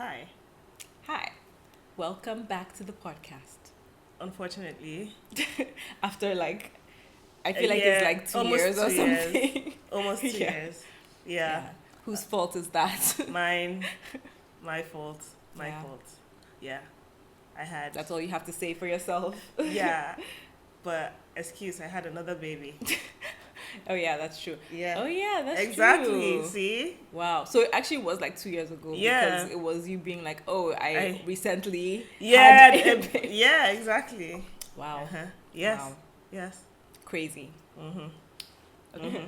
Hi. Hi, welcome back to the podcast. Unfortunately, After I a feel like it's year, like 2 years almost or 2 years, something. almost two Yeah, years. Yeah, yeah. Whose fault is that? mine, my fault, my Yeah, fault. Yeah, I had, that's all you have to say for yourself. yeah, but excuse, I had another baby. Oh yeah, that's true. Yeah, Oh yeah, that's exactly. true. See? Wow. So it actually was like 2 years ago because Yeah, it was you being like, oh, I I, recently had yeah, a baby. yeah, exactly. Wow. Uh-huh. Yes, Wow. yes. Crazy. Mhm, Okay. mhm.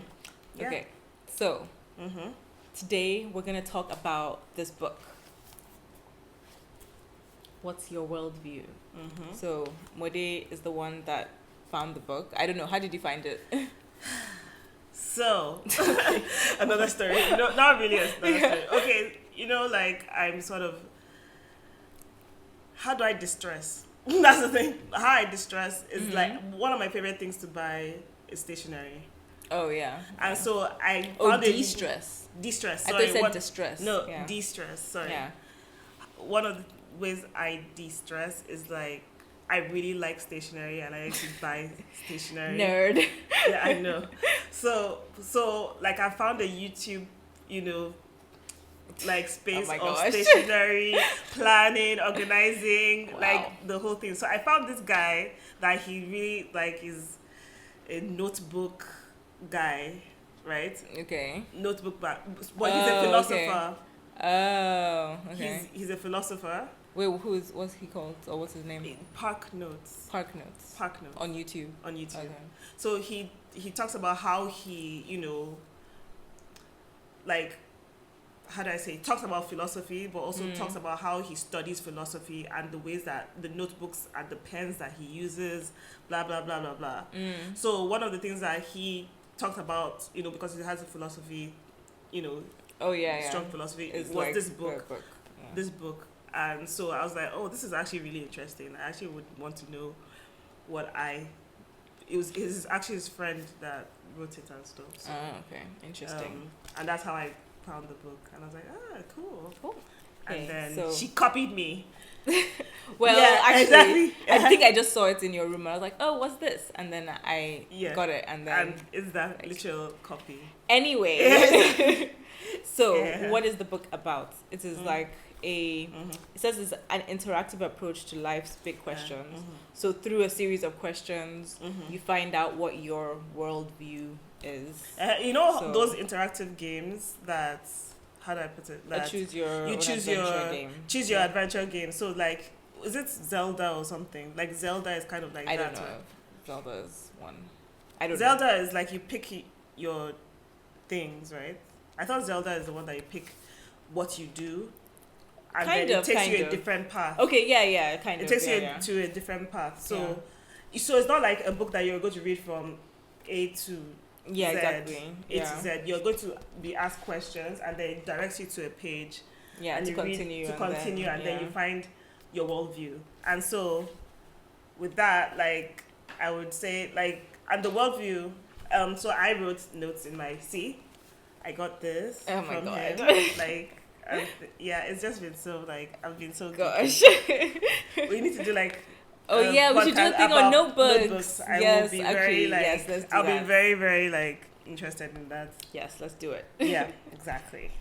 Yeah. Okay. So Mhm. today we're gonna talk about this book. What's your worldview? Mhm. So Mode is the one that found the book. I don't know. How did you find it? So, Okay. another story. No, not really another story. Okay, like I'm sort of. How do I distress? That's the thing. How I distress is like Mm-hmm. one of my favorite things to buy is stationery, Oh yeah. and Yeah. so I Oh, found it. de-stress. De-stress. I thought you Sorry, said what? distress. No, Yeah. de-stress. Sorry. Yeah. One of the ways I de-stress is like I really like stationery and I like to buy stationery. Nerd. Yeah, I know. So like I found a YouTube, you know, like Oh space my of gosh. stationery, planning, organizing, Wow. like the whole thing. So I found this guy that he really like is a notebook guy, right? Okay. Notebook but he's a Oh, okay. philosopher. Oh, He's okay. he's a philosopher. Wait, what's he called? Or what's his name? In Park Notes. Park Notes. Park Notes On YouTube. on YouTube. Okay. So he talks about how he, like how do I say, talks about philosophy, but also talks about how he studies philosophy and the ways that the notebooks and the pens that he uses, blah blah blah blah blah. So one of the things that he talked about, because he has a philosophy, you know, Oh yeah, yeah. strong philosophy, It's was like this the book, book. Yeah. this book. And so I was like, oh, this is actually really interesting. I actually would want to know what it's actually his friend that wrote it and stuff. So, Oh, okay. Interesting. and that's how I found the book. And I was like, cool. Cool. And Okay, then so she copied me. well, Yeah, actually, exactly. I think I just saw it in your room and I was like, oh, what's this? And then I Yeah. got it. And then, And it's that like- literal copy. anyway, so Yeah. what is the book about? It is like it Mm-hmm. says it's an interactive approach to life's big questions. Mm-hmm. So through a series of questions, Mm-hmm. you find out what your worldview is. So- Those interactive games that, how do I put it? That choose your you own choose adventure your game. choose your adventure game. So like, is it Zelda or something? Like Zelda is kind of like I that. don't know if Zelda is one. I don't know. Zelda is like you pick your things, right? I thought Zelda is the one that you pick what you do, and Kind then of, it takes kind you a of. different path. Okay, yeah, kind It of. takes yeah, you yeah. to a different path. So, Yeah. so it's not like a book that you're going to read from A to Yeah, Z, exactly. A Yeah. to Z. You're going to be asked questions, and then it directs you to a page, Yeah, and to you read continue. and then you yeah. find your worldview. And so, with that, like I would say, and the worldview. So I wrote notes in my I got this Oh my from God. him. Like, yeah, it's just been so I've been so Gosh. we need to do like Oh yeah, we should do a podcast thing on about notebooks. I Yes, will be actually, very yes, let's do I'll that. be very very interested in that. Yes, let's do it. Yeah, exactly.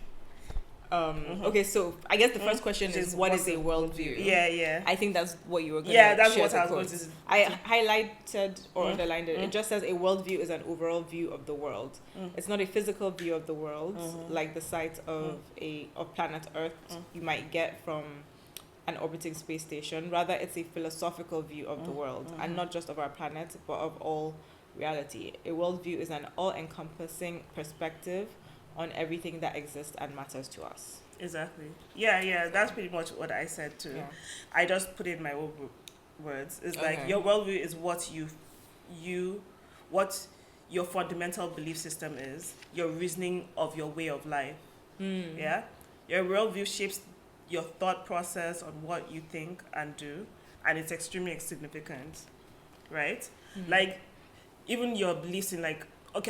Okay, so I guess the first question is, what what's is a the worldview? Yeah, yeah. I think that's what you were going to Yeah, that's share what the I was quote. going to I highlighted or underlined it. It just says a worldview is an overall view of the world. It's not a physical view of the world, like the sight of of planet Earth you might get from an orbiting space station. Rather, it's a philosophical view of the world, and not just of our planet, but of all reality. A worldview is an all-encompassing perspective on everything that exists and matters to us. Exactly. Yeah, that's pretty much what I said too. Yeah. I just put in my own words. It's like Okay. your worldview is what what your fundamental belief system is, your reasoning of your way of life. Yeah? Your worldview shapes your thought process on what you think and do, and it's extremely significant, right? Like, even your beliefs in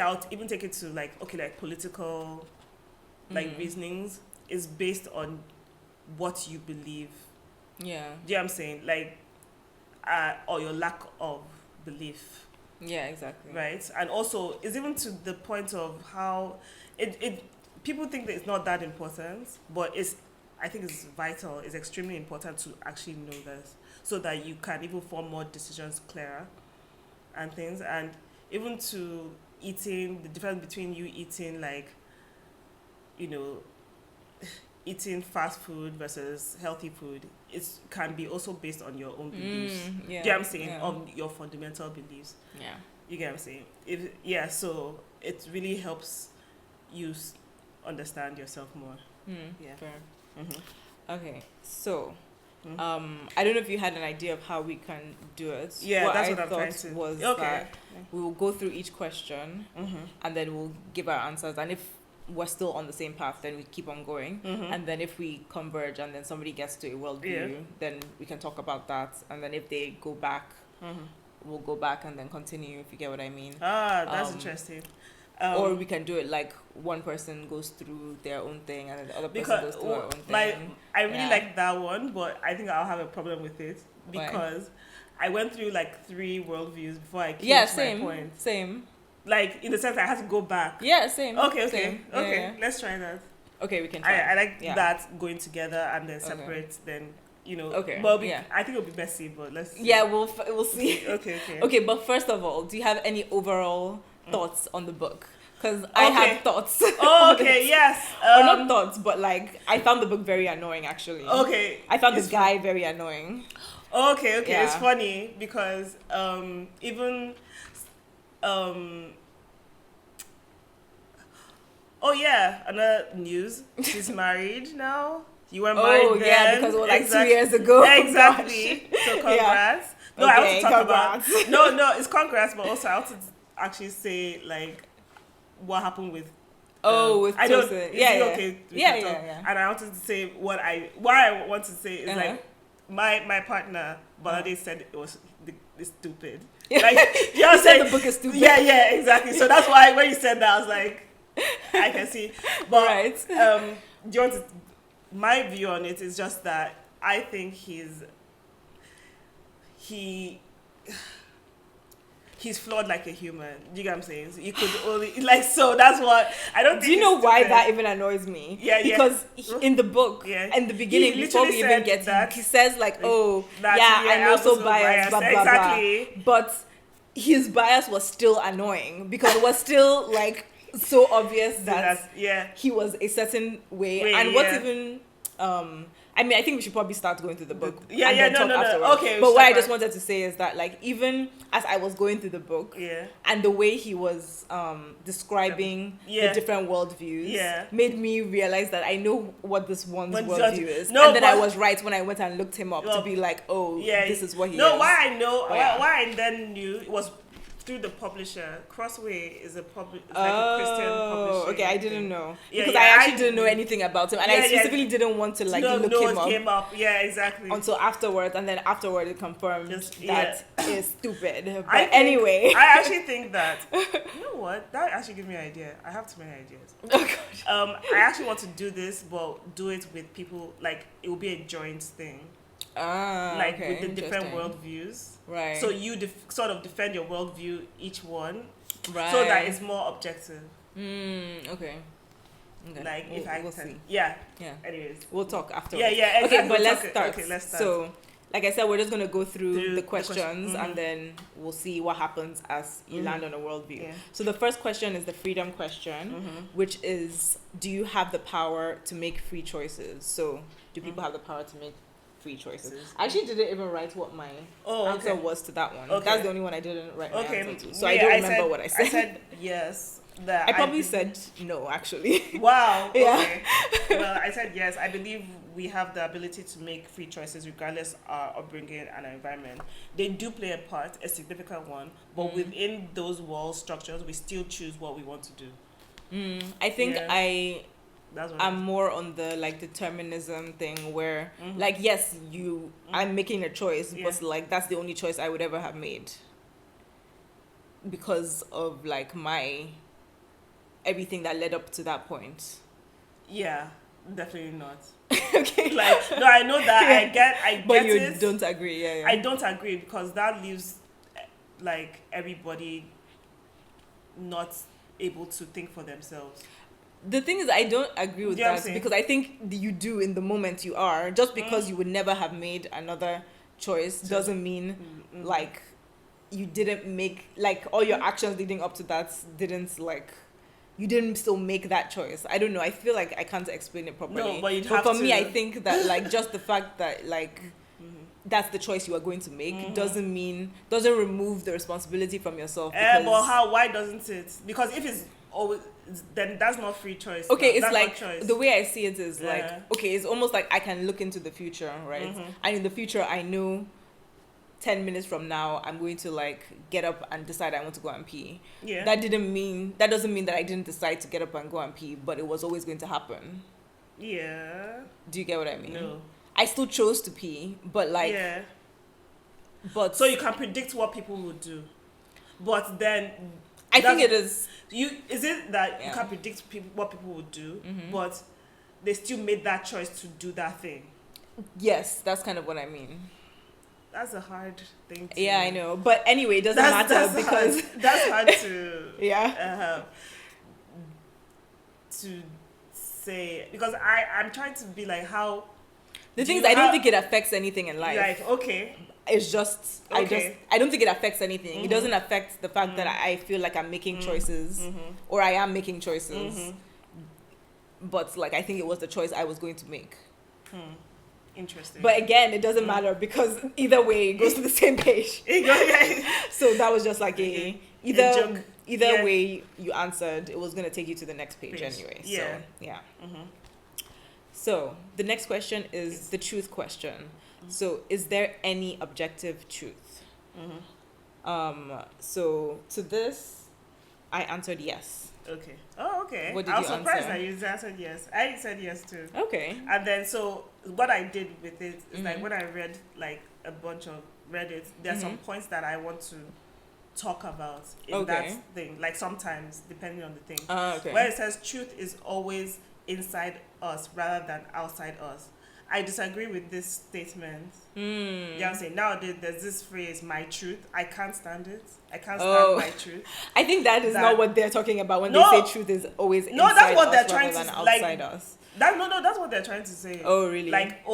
I'll even take it to like political reasonings is based on what you believe. Yeah. Do you know what I'm saying? Like, or your lack of belief, Yeah, exactly. right? And also, it's even to the point of how it people think that it's not that important, but I think it's vital. It's extremely important to actually know this, so that you can even form more decisions clearer and things. And even to eating, the difference between you eating like, you know, eating fast food versus healthy food, it can be also based on your own beliefs. Yeah. Do you know what I'm saying? Yeah. On your fundamental beliefs. Yeah. You get what I'm saying? So it really helps you understand yourself more. Yeah. Fair. Mm-hmm. Okay, so Mm-hmm. I don't know if you had an idea of how we can do it. Yeah, that's I what I'm trying thought to. was Okay. that we will go through each question Mm-hmm. and then we'll give our answers, and if we're still on the same path, then we keep on going. Mm-hmm. And then if we converge and then somebody gets to a worldview, then we can talk about that. And then if they go back, Mm-hmm. we'll go back and then continue, if you get what I mean. That's interesting. Or we can do it like one person goes through their own thing and then the other person goes through their own thing. I really like that one, but I think I'll have a problem with it because I went through like 3 worldviews before I came to my point. Same. Like, in the sense I had to go back. Yeah, same. Okay. Same. Okay. Yeah. Let's try that. Okay, we can try. I like that, going together and then separate. Then Okay. Well, I think it'll be messy, but let's see. Yeah, we'll see. Okay. Okay, but first of all, do you have any overall thoughts on the book? Because I have thoughts. Oh, okay. Yes. Or not thoughts, but like I found the book very annoying. Actually. Okay. I found this guy very annoying. Okay. Yeah. It's funny because even oh yeah, another news. She's married now. You were married then. Yeah, because it was like 2 years ago. Exactly. So congrats. No, I want to talk about. No, it's congrats, but also I want to actually say like what happened with. With I don't. Tosin. Okay. Yeah. And I wanted to say what I want to say is like my partner Balade said it was it's stupid. Like you said the book is stupid. Yeah, exactly. So that's why when you said that I was like, I can see. But right. Do you want to? My view on it is just that I think he's flawed like a human. Do you get what I'm saying? So you could only so that's what I don't. Do you know why that even annoys me? Yeah. Because in the book, in the beginning, before we even get to, he says like, I'm also biased, blah blah exactly. blah. But his bias was still annoying because it was still like so obvious that he was a certain way. And what's even I mean, I think we should probably start going through the book. No. Okay. But what I just wanted to say is that, like, even as I was going through the book, and the way he was describing the different worldviews, made me realize that I know what this one's worldview is. And then I was right when I went and looked him up to be like, this is what he is. No, why I then knew it was through the publisher. Crossway is a like a Christian publisher. Okay, I didn't know because I actually didn't know anything about him, and I specifically didn't want to look him up. Came up. Yeah, exactly. Until afterwards, and then afterward it confirmed that is stupid. But I actually think that you know what, that actually gives me an idea. I have too many ideas. Oh God. I actually want to do this, but do it with people. Like it will be a joint thing. With the different worldviews. Right. So you sort of defend your worldview, each one, right? So that it's more objective. Okay. Like if I we'll can, see. Yeah. Anyways, we'll talk after. Yeah. Exactly. Okay, but let's start. So, like I said, we're just gonna go through the questions, and then we'll see what happens as you land on a worldview. Yeah. So the first question is the freedom question, which is: do you have the power to make free choices? So, do people have the power to make free choices? I actually didn't even write what my answer was to that one. That's the only one I didn't write my answer to. So I don't remember what I said. I said yes. I probably said no, actually. Wow. Okay. Well, I said yes. I believe we have the ability to make free choices regardless of our upbringing and our environment. They do play a part, a significant one, but within those wall structures, we still choose what we want to do. I think I'm more on the like determinism thing where like yes I'm making a choice but like that's the only choice I would ever have made because of like my everything that led up to that point. Yeah, definitely not. Okay. Like, no, I know that. I get But you it. don't agree. Yeah. I don't agree because that leaves like everybody not able to think for themselves. The thing is, I don't agree with Do you know what I'm that saying? because I think you do in the moment you are. Just because you would never have made another choice doesn't mean like you didn't make, like, all your actions leading up to that didn't, like, you didn't still make that choice. I don't know. I feel like I can't explain it properly. No, but you'd have for to. me, I think that like just the fact that like that's the choice you are going to make doesn't remove the responsibility from yourself. Because, But how? Why doesn't it? Because if it's always, then that's not free choice. okay, now. it's That's like not choice. the way I see it is Yeah. like, okay, it's almost like I can look into the future, right? And in the future, I know 10 minutes from now I'm going to like get up and decide I want to go and pee. Yeah. That doesn't mean that I didn't decide to get up and go and pee, but it was always going to happen. Yeah. Do you get what I mean? No. I still chose to pee, but like, Yeah. but So you can predict what people would do, but then I think it is. Is it that Yeah. you can predict what people would do, but they still made that choice to do that thing? Yes, that's kind of what I mean. That's a hard thing to... Yeah, I know. But anyway, it doesn't matter because... That's hard to... Yeah. To say... Because I'm trying to be like, how... The thing is, I don't think it affects anything in life. Like, okay. It's just... Okay. I don't think it affects anything. It doesn't affect the fact that I feel like I'm making choices. Or I am making choices. But, like, I think it was the choice I was going to make. Interesting. But again, it doesn't matter because either way, it goes to the same page. So that was just like either way you answered, it was going to take you to the next page anyway. Yeah. So, yeah. So the next question is the truth question. So is there any objective truth? So to this, I answered yes. Okay. Oh, okay. What did I was you surprised answer? that you answered yes. I said yes too. Okay. And then so what I did with it is like when I read like a bunch of Reddit, there are some points that I want to talk about in that thing. Like sometimes depending on the thing. Okay. Where it says truth is always inside us rather than outside us. I disagree with this statement. You know what I'm saying? Nowadays, there's this phrase, my truth. I can't stand it. I can't stand my truth. I think that is not what they're talking about when they say truth is always inside that's what us they're trying rather to than like. outside us. That's what they're trying to say. Oh, really? Like,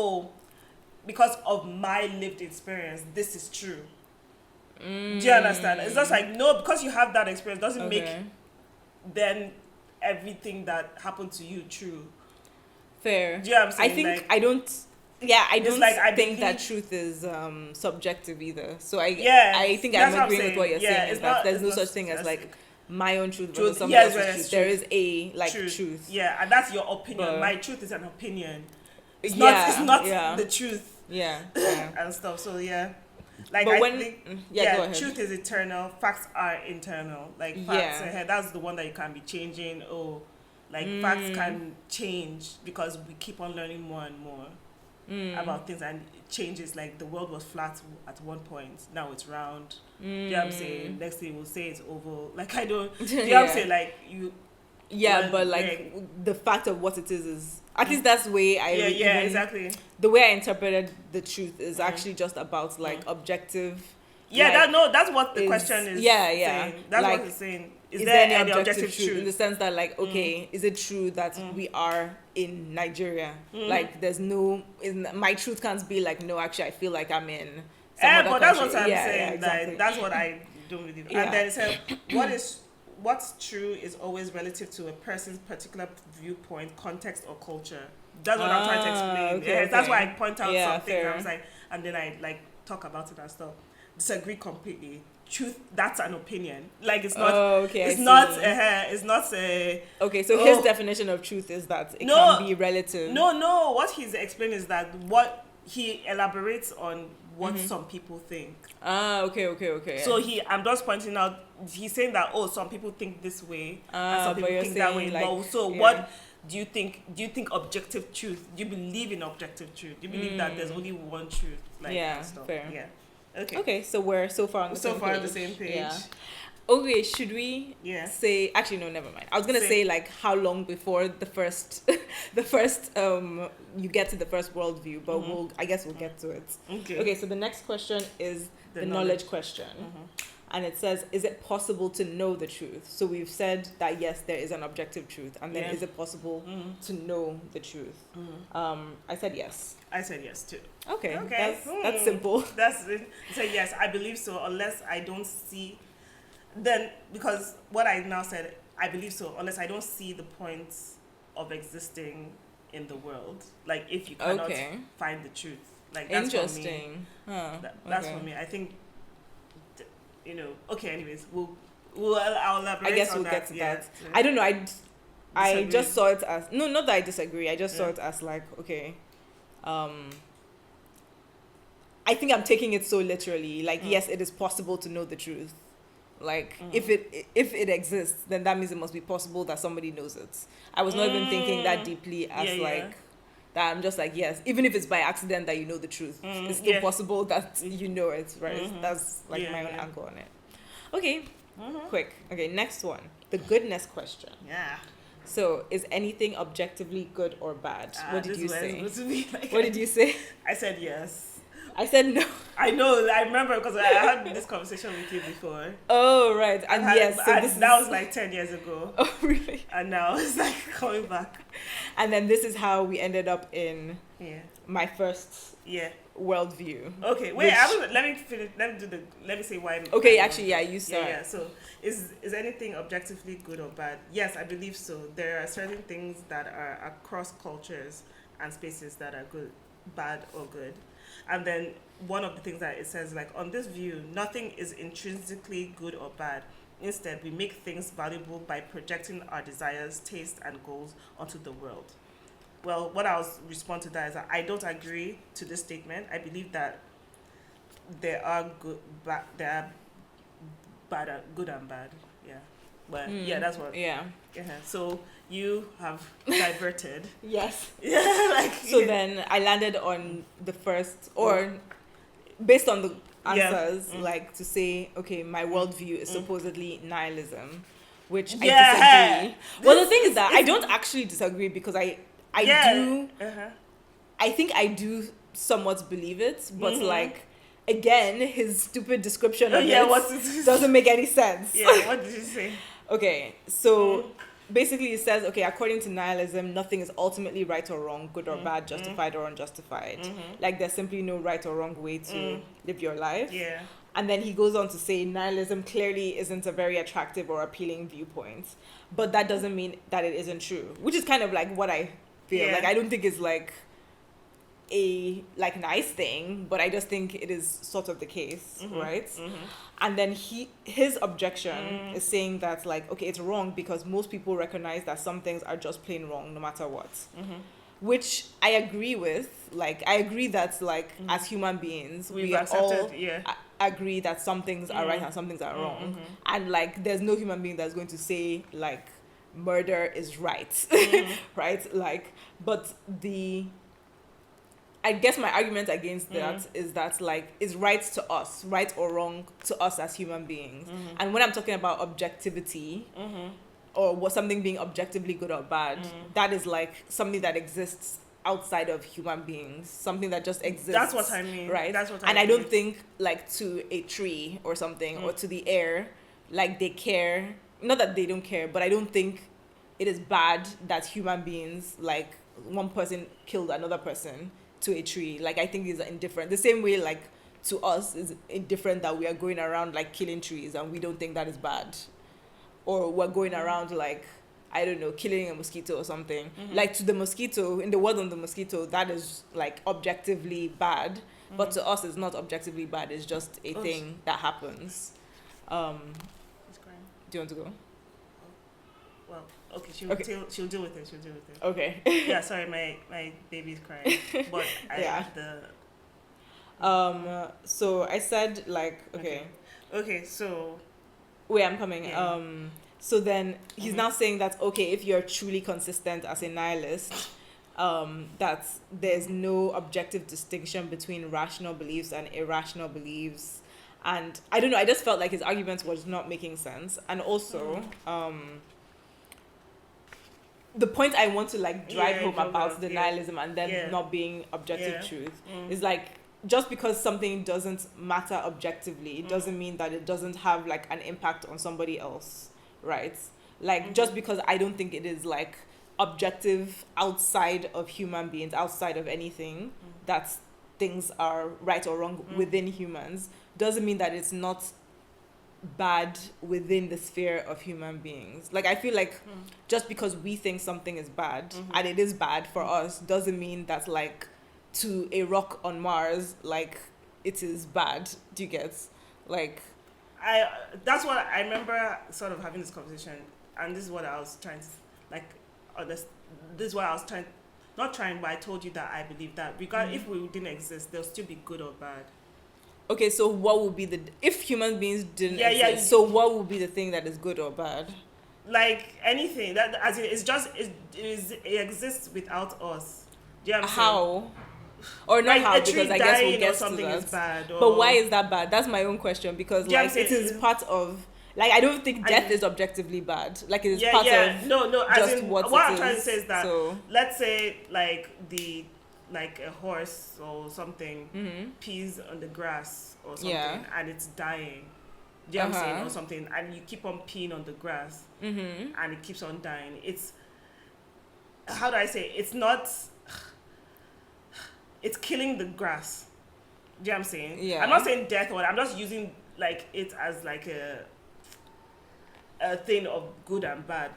because of my lived experience, this is true. Do you understand? It's just like, no, because you have that experience doesn't make then everything that happened to you true. Fair. Do you know what I'm saying? I think like, I don't think that believe, truth is subjective either. So I think that's I'm what agreeing with what you're saying. Is that there's no such thing as like my own truth versus somebody else's truth. There is a like truth. Yeah, and that's your opinion. But my truth is an opinion. It's not the truth. Yeah. And stuff. So yeah. Like but I when, think go ahead. Truth is eternal, facts are internal. Like facts that's the one that you can be changing. Facts can change because we keep on learning more and more about things, and it changes. Like the world was flat at one point, now it's round. You know what I'm saying? Next thing we'll say it's oval. Like I don't you know what I'm saying? Like you but like the fact of what it is at least that's the way exactly. The way I interpreted the truth is actually just about like objective. Yeah, that's what the question is. Saying. That's like, what it's saying. Is there any objective truth? In the sense that like, okay, is it true that we are in Nigeria? Like there's my truth can't be like, no, actually I feel like I'm in some other but country. that's what I'm saying. Yeah, exactly. That's what I don't believe. And then it said, what's true is always relative to a person's particular viewpoint, context, or culture. That's what I'm trying to explain. Okay. That's why I point out something. Fair. I was like, and then I like talk about it and stuff. Disagree completely. Truth, that's an opinion. Like it's not. It's not a. Okay, so his definition of truth is that it can be relative. No. What he's explaining is that what he elaborates on what some people think. Okay. So I'm just pointing out. He's saying that some people think this way and some people think that way. Like, what do you think? Do you think objective truth? Do you believe in objective truth? Do you believe that there's only one truth? Like and stuff? Fair. Yeah. Okay, so we're so far on the same page. Yeah. Okay, should we Yeah. say, actually no, never mind. I was gonna say like how long before the first you get to the first worldview, but I guess we'll get to it. Okay, so the next question is the knowledge question. And it says, is it possible to know the truth? So we've said that yes, there is an objective truth, and then is it possible to know the truth? I said yes. I said yes too. Okay. That's simple. That's it. So yes, I believe so, unless I don't see. Then, because what I now said, I believe so, unless I don't see the points of existing in the world. Like, if you cannot find the truth. Like, that's interesting. For me. That's for me. I think, okay, anyways, I'll elaborate. I guess we'll get to that. I don't know. I just saw it as, no, not that I disagree. I just saw it as like, okay, I think I'm taking it so literally. Like, yes, it is possible to know the truth. Like, if it exists, then that means it must be possible that somebody knows it. I was not even thinking that deeply as that. I'm just like, yes, even if it's by accident that you know the truth, it's still possible that you know it, right? That's like my own angle on it. Okay, quick. Okay, next one. The goodness question. Yeah. So, is anything objectively good or bad? What did you say? Like, what did you say? I said yes. I said no. I know. I remember because I had this conversation with you before. Oh, right. And yes, so that was like 10 years ago. Oh, really? And now it's like coming back. And then this is how we ended up in my first worldview. Okay, wait. Let me finish. Let me say why. Okay, actually, you start. Yeah. So, is anything objectively good or bad? Yes, I believe so. There are certain things that are across cultures and spaces that are good, bad, or good. And then one of the things that it says, like, on this view, nothing is intrinsically good or bad. Instead, we make things valuable by projecting our desires, tastes, and goals onto the world. Well, what I'll respond to that is that I don't agree to this statement. I believe that there are good and bad. Yeah. But that's what. Yeah. So you have diverted. Yes. Yeah. So then I landed on the first, or based on the answers, like to say, okay, my worldview is supposedly nihilism, which I disagree. Well, the thing is that I don't actually disagree because I do. I think I do somewhat believe it, but like. Again, his stupid description of it doesn't make any sense. Yeah, what did you say? Okay, so basically it says, okay, according to nihilism, nothing is ultimately right or wrong, good or bad, justified or unjustified. Like, there's simply no right or wrong way to live your life. Yeah. And then he goes on to say nihilism clearly isn't a very attractive or appealing viewpoint, but that doesn't mean that it isn't true, which is kind of like what I feel. Like, I don't think it's like a nice thing, but I just think it is sort of the case, right? And then his objection is saying that, like, okay, it's wrong because most people recognize that some things are just plain wrong no matter what, which I agree with. Like, I agree that, like, as human beings, we all agree that some things are right and some things are wrong, and like there's no human being that's going to say like murder is right, right? Like, but I guess my argument against that is that, like, is right to us, right or wrong to us as human beings. And when I'm talking about objectivity or what something being objectively good or bad, that is like something that exists outside of human beings, something that just exists. That's what I mean. Right? That's what I mean. mean. I don't think, like, to a tree or something or to the air, like, they care. Not that they don't care, but I don't think it is bad that human beings, like, one person killed another person to a tree. Like, I think it's indifferent. The same way, like, to us is indifferent that we are going around like killing trees and we don't think that is bad, or we're going around like, I don't know, killing a mosquito or something. Like, to the mosquito, in the world of the mosquito, that is like objectively bad, but to us it's not objectively bad. It's just a thing that happens. It's crying. Do you want to go? Well, okay, she'll deal with it. Okay. Yeah, sorry, my baby's crying. But I have the so I said, like, Okay, so wait, I'm coming. Yeah. So then he's now saying that, okay, if you're truly consistent as a nihilist, that there's no objective distinction between rational beliefs and irrational beliefs, And I don't know, I just felt like his argument was not making sense. And also, the point I want to like drive home about the nihilism and then not being objective truth is like, just because something doesn't matter objectively, it doesn't mean that it doesn't have like an impact on somebody else, right? Like just because I don't think it is like objective outside of human beings, outside of anything, that things are right or wrong within humans, doesn't mean that it's not bad within the sphere of human beings. Like I feel like just because we think something is bad and it is bad for us doesn't mean that like to a rock on Mars like it is bad. Do you get? Like that's what I remember sort of having this conversation, and this is what I was trying to like this is what I was trying, not trying, but I told you that I believe that because if we didn't exist, there'll still be good or bad. Okay, so what would be if human beings didn't exist, so what would be the thing that is good or bad? Like anything that, as in, it's just it exists without us. Do you understand? How? Or not like how, because I guess we'll get something to that. Is bad, but why is that bad? That's my own question, because like it is part of, like I don't think death is objectively bad. Like it is part of no. As just in, what I'm is. trying to say is that let's say like a horse or something pees on the grass or something and it's dying. Do you know what I'm saying? Or something, and you keep on peeing on the grass and it keeps on dying. It's, how do I say? It's not. It's killing the grass. Do you know what I'm saying? Yeah. I'm not saying death, or I'm just using like it as like a thing of good and bad.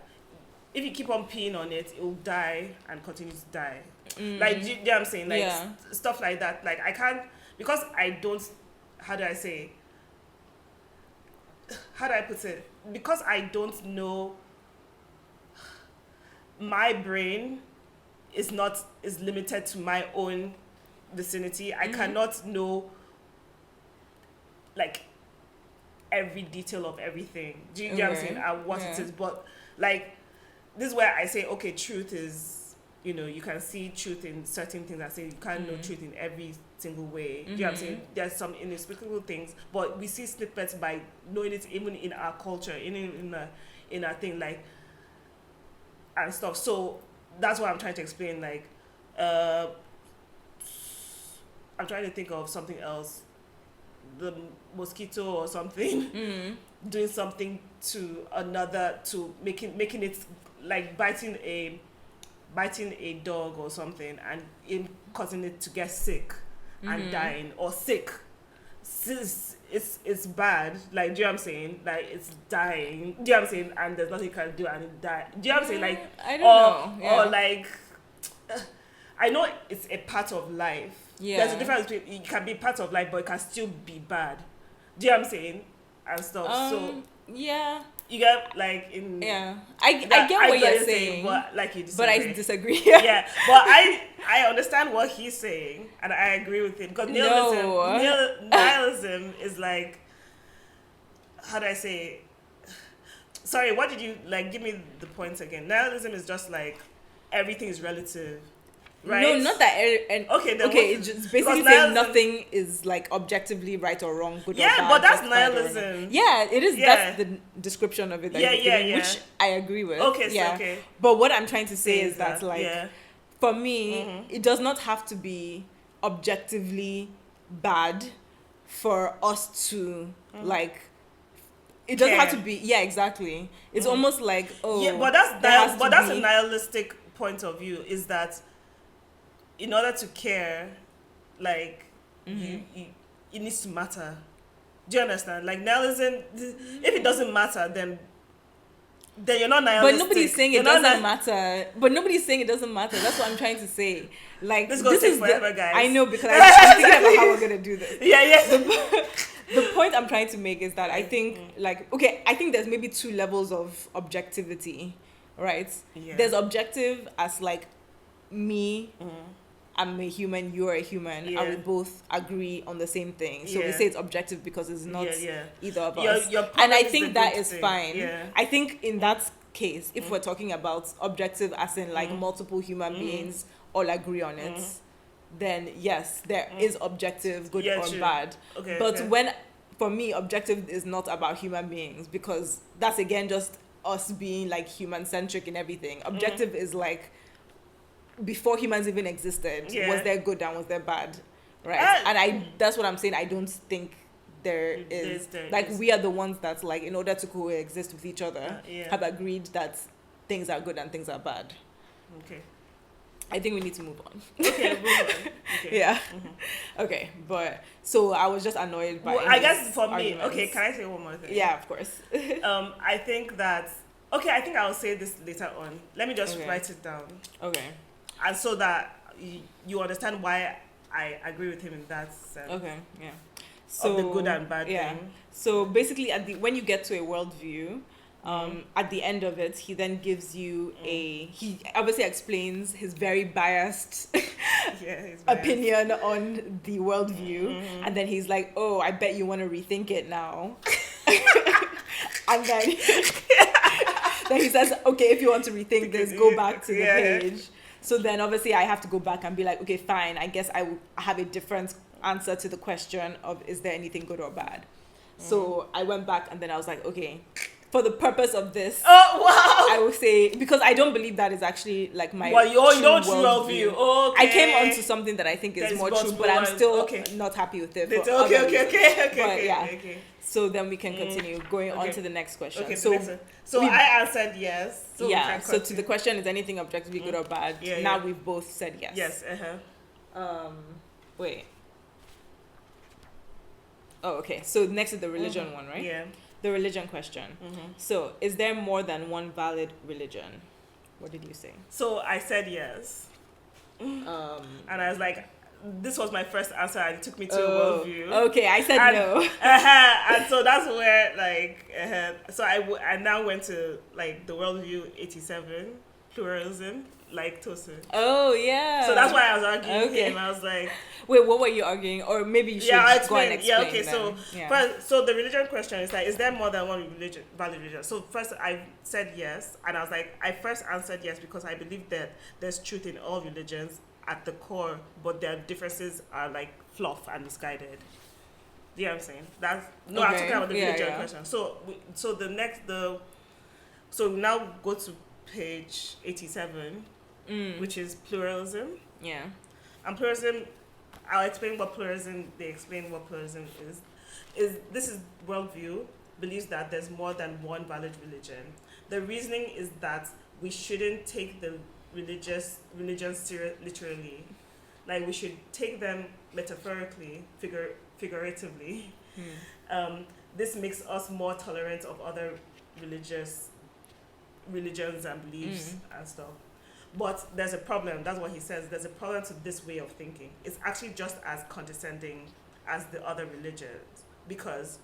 If you keep on peeing on it, it will die and continue to die. Like, do you know what I'm saying? Like stuff like that. Like I can't, because I don't. How do I say? How do I put it? Because I don't know. My brain is limited to my own vicinity. I cannot know like every detail of everything. Do you know what I'm saying? And what it is. But like, this is where I say, okay, truth is, you can see truth in certain things. I say you can't know truth in every single way. Do you know what I'm saying? There's some inexplicable things, but we see snippets by knowing it even in our culture, in our thing, like, and stuff. So that's what I'm trying to explain. Like, I'm trying to think of something else. The mosquito or something doing something to another, to making it like biting a dog or something, and in causing it to get sick and dying or sick. It's bad. Like, do you know what I'm saying? Like, it's dying. Do you know what I'm saying? And there's nothing you can do, and it dies. Do you know what I'm saying? Like, I don't know. Or like, I know it's a part of life. Yeah. There's a difference between, it can be part of life, but it can still be bad. Do you know what I'm saying? And stuff. So yeah. You get like in I get what you're saying, but like you but disagree. I disagree. Yeah, but I understand what he's saying, and I agree with him, because nihilism is like, how do I say? Sorry, what did you like? Give me the points again. Nihilism is just like everything is relative. Right? No, not that. It's just basically saying nothing is like objectively right or wrong, good or bad. Yeah, but that's nihilism. Yeah, it is. Yeah. That's the description of it. Which I agree with. Okay. But what I'm trying to say is that like, for me, it does not have to be objectively bad for us to like. It doesn't have to be. Yeah, exactly. It's almost like but that's a nihilistic point of view. Is that in order to care, like, it needs to matter. Do you understand? Like, nihilism, if it doesn't matter, then you're not nihilistic. But nobody's saying it doesn't matter. But nobody's saying it doesn't matter. That's what I'm trying to say. Like, this is forever, guys. I know, because I'm thinking about how we're going to do this. Yeah. The point I'm trying to make is that I think, I think there's maybe two levels of objectivity, right? Yeah. There's objective as, like, me... I'm a human, you're a human, and we both agree on the same thing. So we say it's objective because it's not either of us. And I think that is fine. Yeah. I think in that case, if we're talking about objective as in like multiple human beings all agree on it, then yes, there is objective good or bad. Okay, but when for me, objective is not about human beings, because that's again just us being like human centric in everything. Objective is like before humans even existed, was there good and was there bad, right? And that's what I'm saying. I don't think there is we are the ones that, like, in order to coexist with each other, have agreed that things are good and things are bad. Okay. I think we need to move on. Okay, move on. Okay. Yeah. Okay, but so I was just annoyed by. Well, I guess for arguments. me, okay, can I say one more thing? Yeah, of course. I think that. Okay, I think I'll say this later on. Let me just write it down. Okay. And so that you understand why I agree with him in that sense. Okay. Yeah. So of the good and bad thing. So basically, when you get to a worldview. At the end of it, he then gives you he obviously explains his very biased opinion on the worldview, and then he's like, oh, I bet you want to rethink it now. And then he says, okay, if you want to rethink this, go back to the page. So then obviously I have to go back and be like, okay, fine, I guess I will have a different answer to the question of, is there anything good or bad? So I went back and then I was like, okay, for the purpose of this, I will say, because I don't believe that is actually like my true worldview. Okay. I came onto something that I think is more true, but I'm still not happy with it. Okay. So then we can continue going on to the next question. Okay, so I answered yes. So so to the question, is anything objectively good or bad? Now we've both said yes. Yes. Wait. Oh, okay. So next is the religion one, right? Yeah. The religion question. So, is there more than one valid religion? What did you say? So I said yes. And I was like, this was my first answer, and it took me to a worldview. Okay, I said no. And so that's where, like, so I now went to, like, the worldview 87, pluralism, like Tosin. Oh, yeah. So that's why I was arguing with him. I was like... Wait, what were you arguing? Or maybe you should go and explain. Yeah, okay, first, so the religion question is like, is there more than one valid religion? So first I said yes, and I was like, I first answered yes because I believe that there's truth in all religions at the core, but their differences are like fluff and misguided. Do you know what I'm saying? I'm talking about the religion question. So so we now go to page 87, which is pluralism. Yeah. And pluralism, I'll explain what pluralism, they explain what pluralism is. This is worldview, believes that there's more than one valid religion. The reasoning is that we shouldn't take the religions literally. Like, we should take them metaphorically, figuratively. This makes us more tolerant of other religions and beliefs and stuff. But there's a problem. That's what he says. There's a problem to this way of thinking. It's actually just as condescending as the other religions, because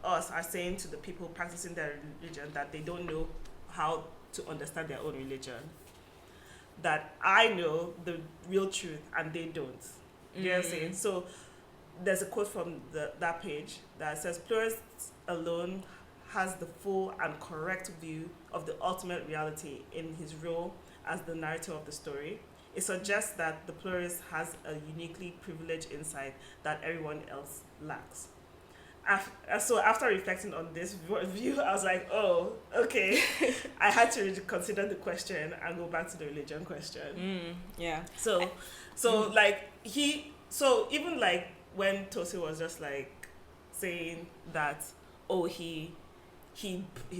us are saying to the people practicing their religion that they don't know how to understand their own religion. That I know the real truth and they don't. You know what I'm saying? So there's a quote from that page that says, pluralists alone has the full and correct view of the ultimate reality in his role as the narrator of the story. It suggests that the pluralist has a uniquely privileged insight that everyone else lacks. So after reflecting on this view, I was like, oh, okay. I had to consider the question and go back to the religion question. Yeah. So even like when Tosi was just like saying that, oh, he's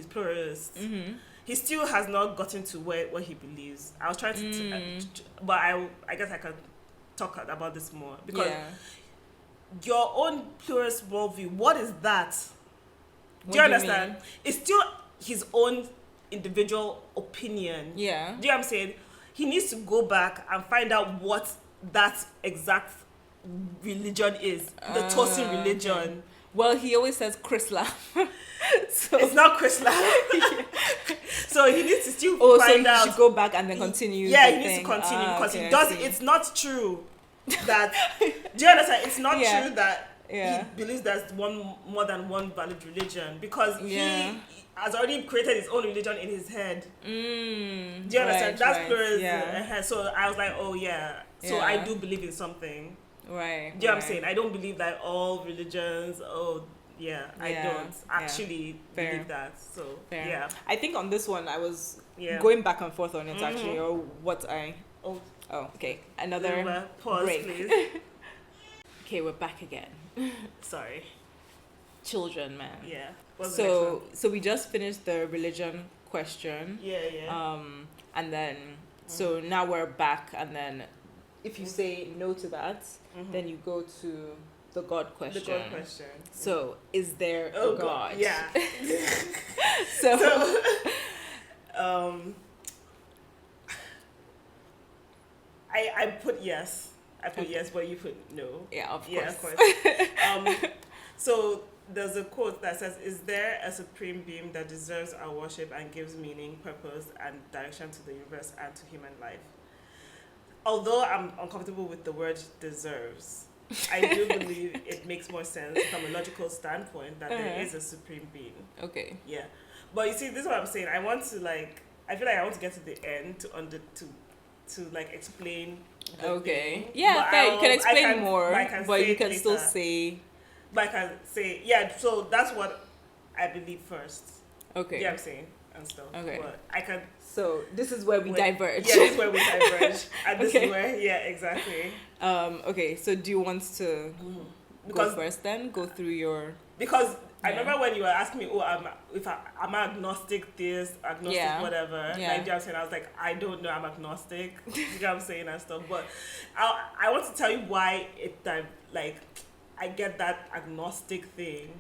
pluralist. He still has not gotten to what he believes. I was trying to, but I guess I can talk about this more, because your own pluralist worldview, what is that? Do you understand? It's still his own individual opinion. Yeah. Do you know what I'm saying? He needs to go back and find out what that exact religion is, the Tosin religion. Okay. Well, he always says Chrysler. So it's not Chrysler. So he needs to still find out. He should go back and then continue. Yeah, he needs to continue because he does. It's not true that. Do you understand? It's not true that he believes there's more than one valid religion, because he has already created his own religion in his head. Do you understand? That's pluralism. So I was like, oh yeah. So I do believe in something. Right. Do you know what I'm saying? I don't believe that all religions, I don't actually Fair. believe that. So, Fair. yeah. I think on this one, I was Yeah. going back and forth on it actually, or what I. Oh, Okay. Another pause, break. please. Okay, we're back again. Sorry. Children, man. Yeah. What's the next one? So we just finished the religion question. Yeah. And then so now we're back, and then if you say no to that, then you go to the God question. The God question. So is there a God? Yeah. So I put yes. Yes, but you put no. yeah, of course. Yeah, of course. So there's a quote that says, "Is there a supreme being that deserves our worship and gives meaning, purpose, and direction to the universe and to human life?" Although I'm uncomfortable with the word "deserves," I do believe it makes more sense from a logical standpoint that there is a supreme being. Okay. Yeah, but you see, this is what I'm saying. I want to I feel like I want to get to the end to explain. Okay. Thing. Yeah, But fair. You can explain more, but you can later. still say. But I can say, yeah, so that's what I believe first. Okay. Yeah, I'm saying and stuff. Okay. But I can. So this is where we diverge. Yeah, this is where we diverge. And this Okay. is where, yeah, exactly. Okay, so do you want to go first then? Go through your. Because I remember when you were asking me, I'm agnostic this, agnostic whatever. Yeah. Like, you know what I'm saying? I was like, I don't know, I'm agnostic. You know what I'm saying and stuff. But I want to tell you why I get that agnostic thing,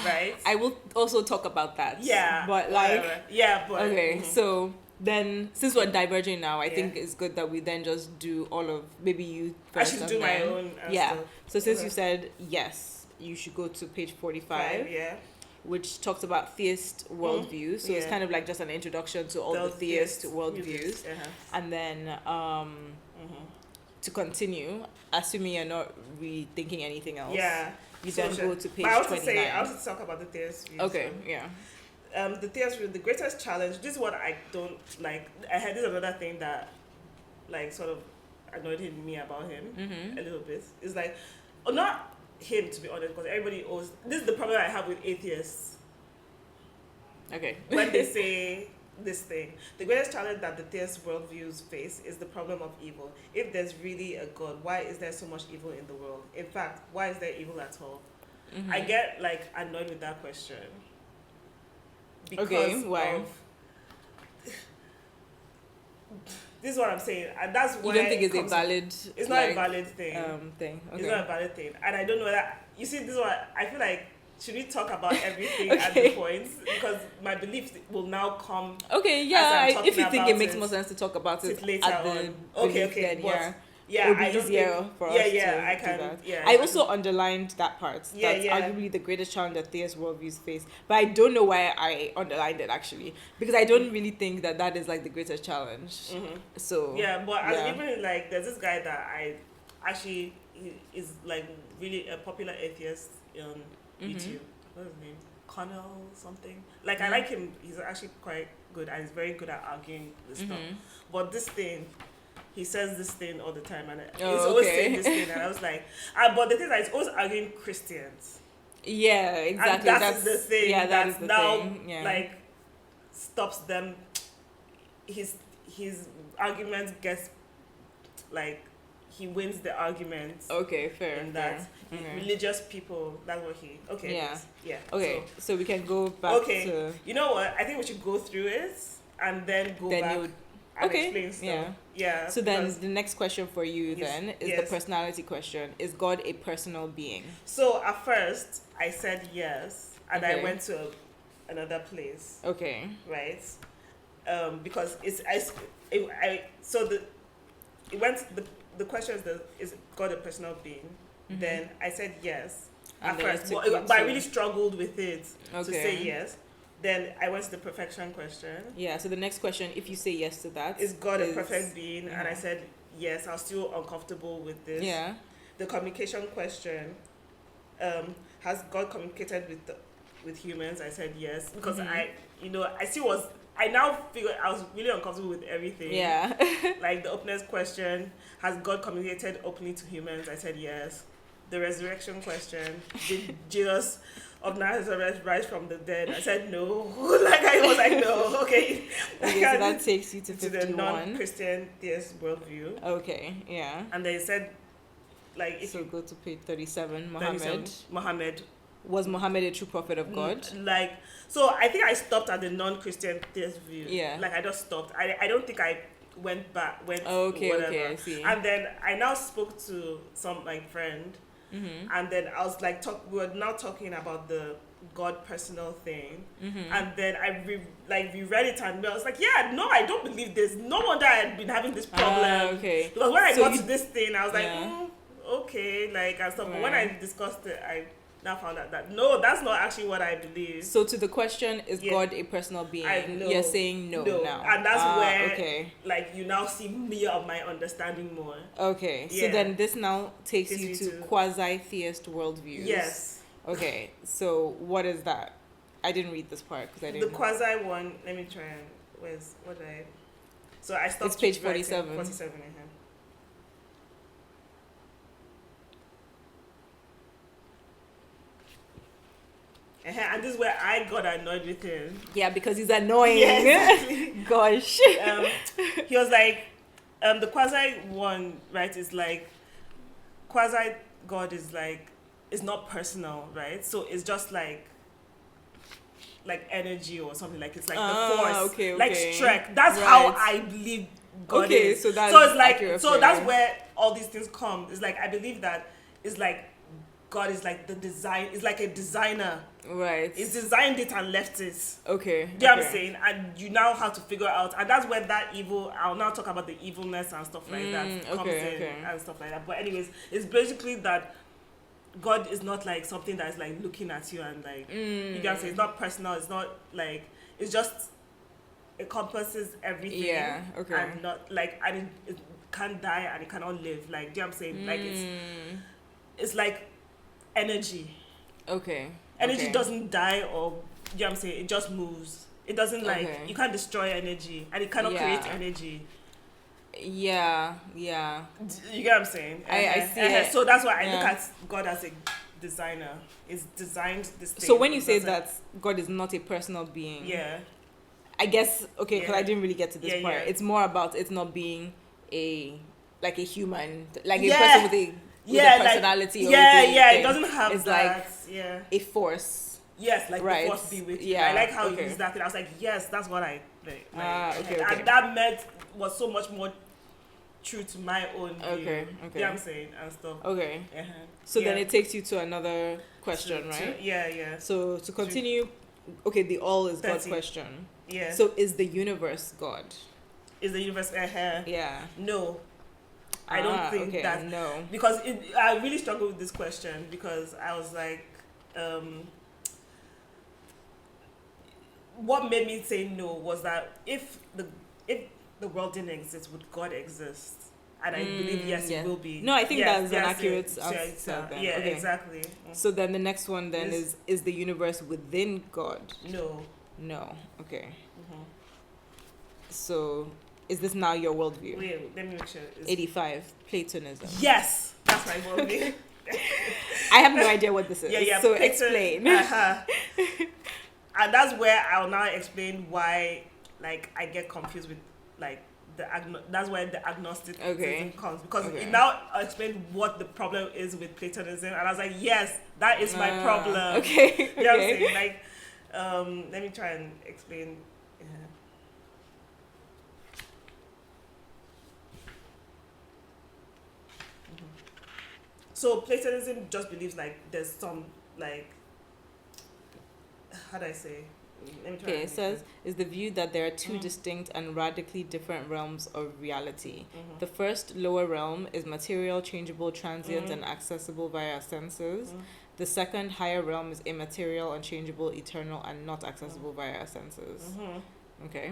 right? I will also talk about that. Yeah. But whatever. Yeah, but okay, so then since we're diverging now, I think it's good that we then just do all of maybe you first. I should and do my then- own. Yeah. Stuff. So since you said yes, you should go to page 45. Yeah. Which talks about theist worldview. So it's kind of like just an introduction to all the theist worldviews. And then to continue, assuming you're not rethinking anything else, you then go to page 29. I want to talk about the theist views. Okay, yeah. The theist view, the greatest challenge, this is what I don't like. I had this another thing that sort of annoyed me about him a little bit. It's not him, to be honest, because everybody owes. This is the problem I have with atheists. Okay. When they say this thing, the greatest challenge that the theist worldviews face is the problem of evil. If there's really a God, why is there so much evil in the world? In fact, why is there evil at all? I get annoyed with that question. Because why? This is what I'm saying, and that's why you don't think it's a valid. It's not a valid thing. Thing. Okay. It's not a valid thing, and I don't know that. You see, this is what I feel like. Should we talk about everything at the points? Because my beliefs will now come. Okay, yeah. If you think it makes it more sense to talk about it later at the on. Okay, then, but it'll be easier for us to I can. do that. Yeah, I also underlined that part. That's arguably the greatest challenge that theist worldviews face. But I don't know why I underlined it actually, because I don't really think that is the greatest challenge. So yeah, but even there's this guy that I actually is really a popular atheist on YouTube. What's his name? Connell something. I like him. He's actually quite good and he's very good at arguing this stuff. But this thing, he says this thing all the time, and he's always saying this thing, and I was like, but the thing is that he's always arguing Christians. Yeah, exactly. And that's the thing. Yeah, that is the now thing. Yeah. Stops them. His argument gets he wins the argument. Okay, fair. In that religious people, that's what he. Okay. Yeah. Okay, so we can go back to. You know what? I think we should go through it and then go back. And explain stuff. Yeah. So then the next question for you is the personality question. Is God a personal being? So at first I said yes, and I went to another place. Okay. Right. Because the question is God a personal being? Then I said yes at first, but I really struggled with it to say yes. Then I went to the perfection question. Yeah, so the next question, if you say yes to that, is God a perfect being? And I said yes. I was still uncomfortable with this. Yeah. The communication question, has God communicated with humans? I said yes, because I still was I now figure I was really uncomfortable with everything. Yeah. Like the openness question, has God communicated openly to humans? I said yes. The resurrection question, did Jesus of Nazareth rise from the dead? I said no. Like I was like no. Okay. Okay, so that takes you to the 51. non-Christian theist worldview. Okay, yeah. And they said, like, if So go to page 37. 37, Muhammad. Was Muhammad a true prophet of God? Like, so I think I stopped at the non-Christian theist view. Yeah. Like I just stopped. I don't think I went Okay, whatever. okay, I see. And then I now spoke to some like friend, and then I was like we were now talking about the God personal thing, and then I reread it, and I was like, yeah, no, I don't believe this. No wonder I had been having this problem. Okay. Because when I So got to this thing, I was like, Yeah. Okay, like and stuff. But when Right. I discussed it, I now found out that no, that's not actually what I believe. So to the question, is Yeah. God a personal being? No. You're saying no now. And that's where Okay. like you now see me of my understanding more. Okay. So Yeah. then this now takes Takes you you to to- quasi-theist worldviews. Yes. Okay. So what is that? I didn't read this part because I The didn't. quasi one, let me try and so I stopped. It's page writing 47. 47, and this is where I got annoyed with him. Yeah, because he's annoying. Yeah, exactly. Gosh. He was like, the quasi one, right, is like, quasi God is like, it's not personal, right? So it's just like energy or something, like it's like the force, okay, like okay. Shrek. That's how Right. I believe God Okay, is. so that's it's like, accurate so for that's you. where all these things come. It's like, I believe that it's like, God is like the design, it's like a designer. Right. He's designed it and left it. Okay. Do you know what I'm saying? And you now have to figure out, and that's where that evil, I'll now talk about the evilness and stuff like that comes in and stuff like that. But anyways, it's basically that God is not like something that is like looking at you and like, you get what I'm saying? It's not personal, it's not like, it's just, it encompasses everything. Yeah, okay. And not like, and it can't die and it cannot live. Like, do you know what I'm saying? Like it's like energy. Okay. Energy okay. doesn't die, or you know what I'm saying, it just moves. It doesn't like, Okay. you can't destroy energy, and it cannot create energy. Yeah. You get what I'm saying? I see it. So that's why I look Yeah. at God as a designer. It's designed this thing. So when you It say doesn't- that God is not a personal being, yeah, I guess okay, because Yeah. I didn't really get to this Yeah, part. yeah. It's more about it not being a human, like a Yeah. person with a like, personality. or yeah, with a yeah. thing. It doesn't have It's that. Yeah. a force. Yes, like Right. the force be with you. Yeah, I like how okay. you use that thing. I was like, yes, that's what I like. Okay. And that meant was so much more true to my own view. Okay, You know what I'm saying? And stuff. Okay. Uh-huh. So then Yeah. it takes you to another question, To- right? Yeah. So to continue, okay, the all is God 30. question. Yeah. So is the universe God? Is the universe Yeah. No. I don't think okay, that, no. because I really struggled with this question, because I was like, what made me say no was that if the world didn't exist, would God exist? And I believe yes, yeah. it will be. No, I think Yes, that's an yes, accurate yeah, answer then. Yeah, Okay. exactly. So then the next one then Is- is the universe within God? No. No. Okay. So is this now your worldview? Wait, let me make sure. 85, Platonism. Yes, that's my worldview. I have no idea what this is. Yeah. So Plato- explain. And that's where I'll now explain why, like, I get confused with, like, that's where the agnosticism Okay. comes, because Okay. it now explained what the problem is with Platonism, and I was like, yes, that is my problem. Okay. You know what I'm saying? Like, let me try and explain. So Platonism just believes like there's some like, how do I say? Let me try. Okay, and it says, is the view that there are two distinct and radically different realms of reality. The first, lower realm, is material, changeable, transient, and accessible via senses. The second, higher realm, is immaterial, unchangeable, eternal, and not accessible via senses. Okay.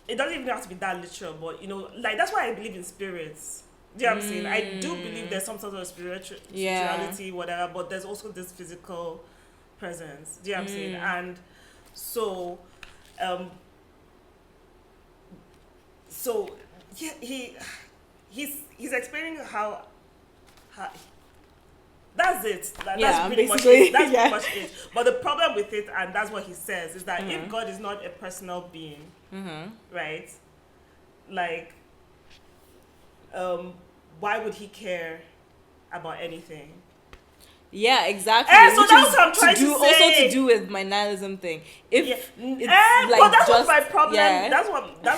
It doesn't even have to be that literal, but like that's why I believe in spirits. Do you know what I'm saying? I do believe there's some sort of spirituality, whatever, but there's also this physical presence. Do you know what I'm saying? And so So yeah, he's explaining how that's it. That's pretty much basically, it. That's pretty much it. But the problem with it, and that's what he says, is that if God is not a personal being, right? Like, why would he care about anything? Yeah, exactly. So that's what I'm trying to say. Also to do with my nihilism thing. If it's like but that's just, what my problem. yeah. That's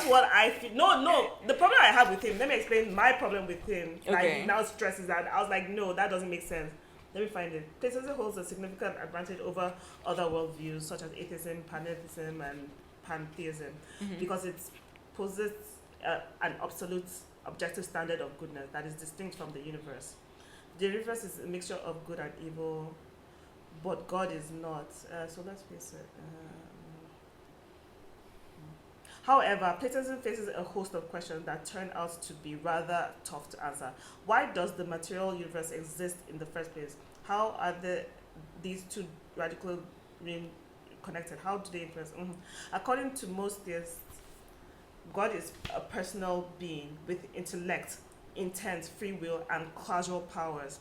what I feel. No. The problem I have with him. Let me explain my problem with him. Okay. Like he now stresses that. I was like, no, that doesn't make sense. Let me find it. Platonism holds a significant advantage over other worldviews such as atheism, pantheism, and pantheism because it posits an absolute objective standard of goodness that is distinct from the universe. The universe is a mixture of good and evil, but God is not. So let's face it. However, Platonism faces a host of questions that turn out to be rather tough to answer. Why does the material universe exist in the first place? How are these two radically connected? How do they influence? According to most theists, God is a personal being with intellect, intent, free will, and causal powers.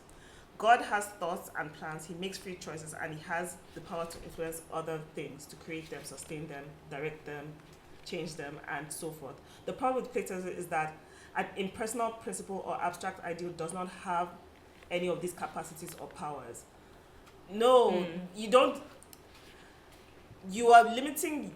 God has thoughts and plans, he makes free choices, and he has the power to influence other things, to create them, sustain them, direct them, change them, and so forth. The problem with Platonism is that an impersonal principle or abstract ideal does not have any of these capacities or powers. No, you don't. You are limiting,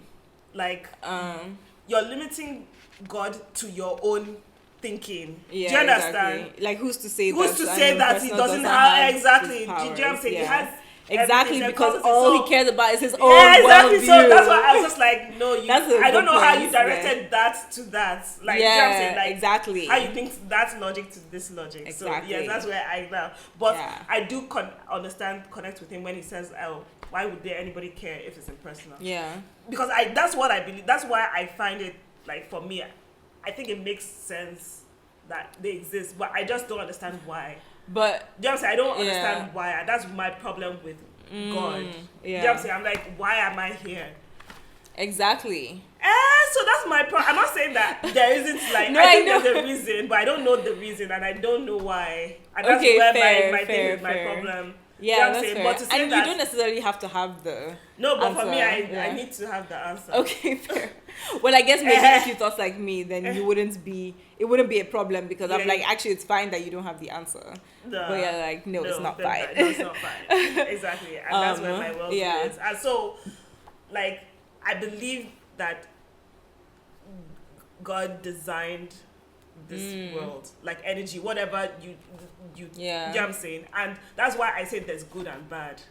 you're limiting God to your own thinking. Yeah, do you understand? Exactly. Like who's to say who's that? to say that he doesn't have exactly? Do you know what I'm saying? Yeah. He has exactly because all he cares about is his own exactly. worldview. So that's why I was just like, no, I don't know point, how you directed that to that. Like, yeah, you know what I'm saying? Like, exactly. How you think that logic to this logic. Exactly. So yeah, that's where I now. But yeah. I do connect with him when he says, "Oh, why would anybody care if it's impersonal?" Yeah. Because that's what I believe. That's why I find it, like, for me, I think it makes sense that they exist, but I just don't understand why. But you know what I'm saying? I don't understand why, and that's my problem with God. Yeah. You know what I'm saying? I'm like, why am I here? Exactly. So that's my problem. I'm not saying that there isn't, like, no, I think there's a reason, but I don't know the reason, and I don't know why. And that's where my thing is my problem. Yeah, you know that's fair. But to say and that, you don't necessarily have to have the no, but answer. for me, I need to have the answer. Okay, fair. Well, I guess maybe if you thought like me, then it wouldn't be a problem because I'm like, actually, it's fine that you don't have the answer. But you're like, no, it's not fine. No, it's not fine. Exactly. And that's where my worldview is. And so, like, I believe that God designed this world, like energy, whatever you know what I'm saying? And that's why I say there's good and bad. Do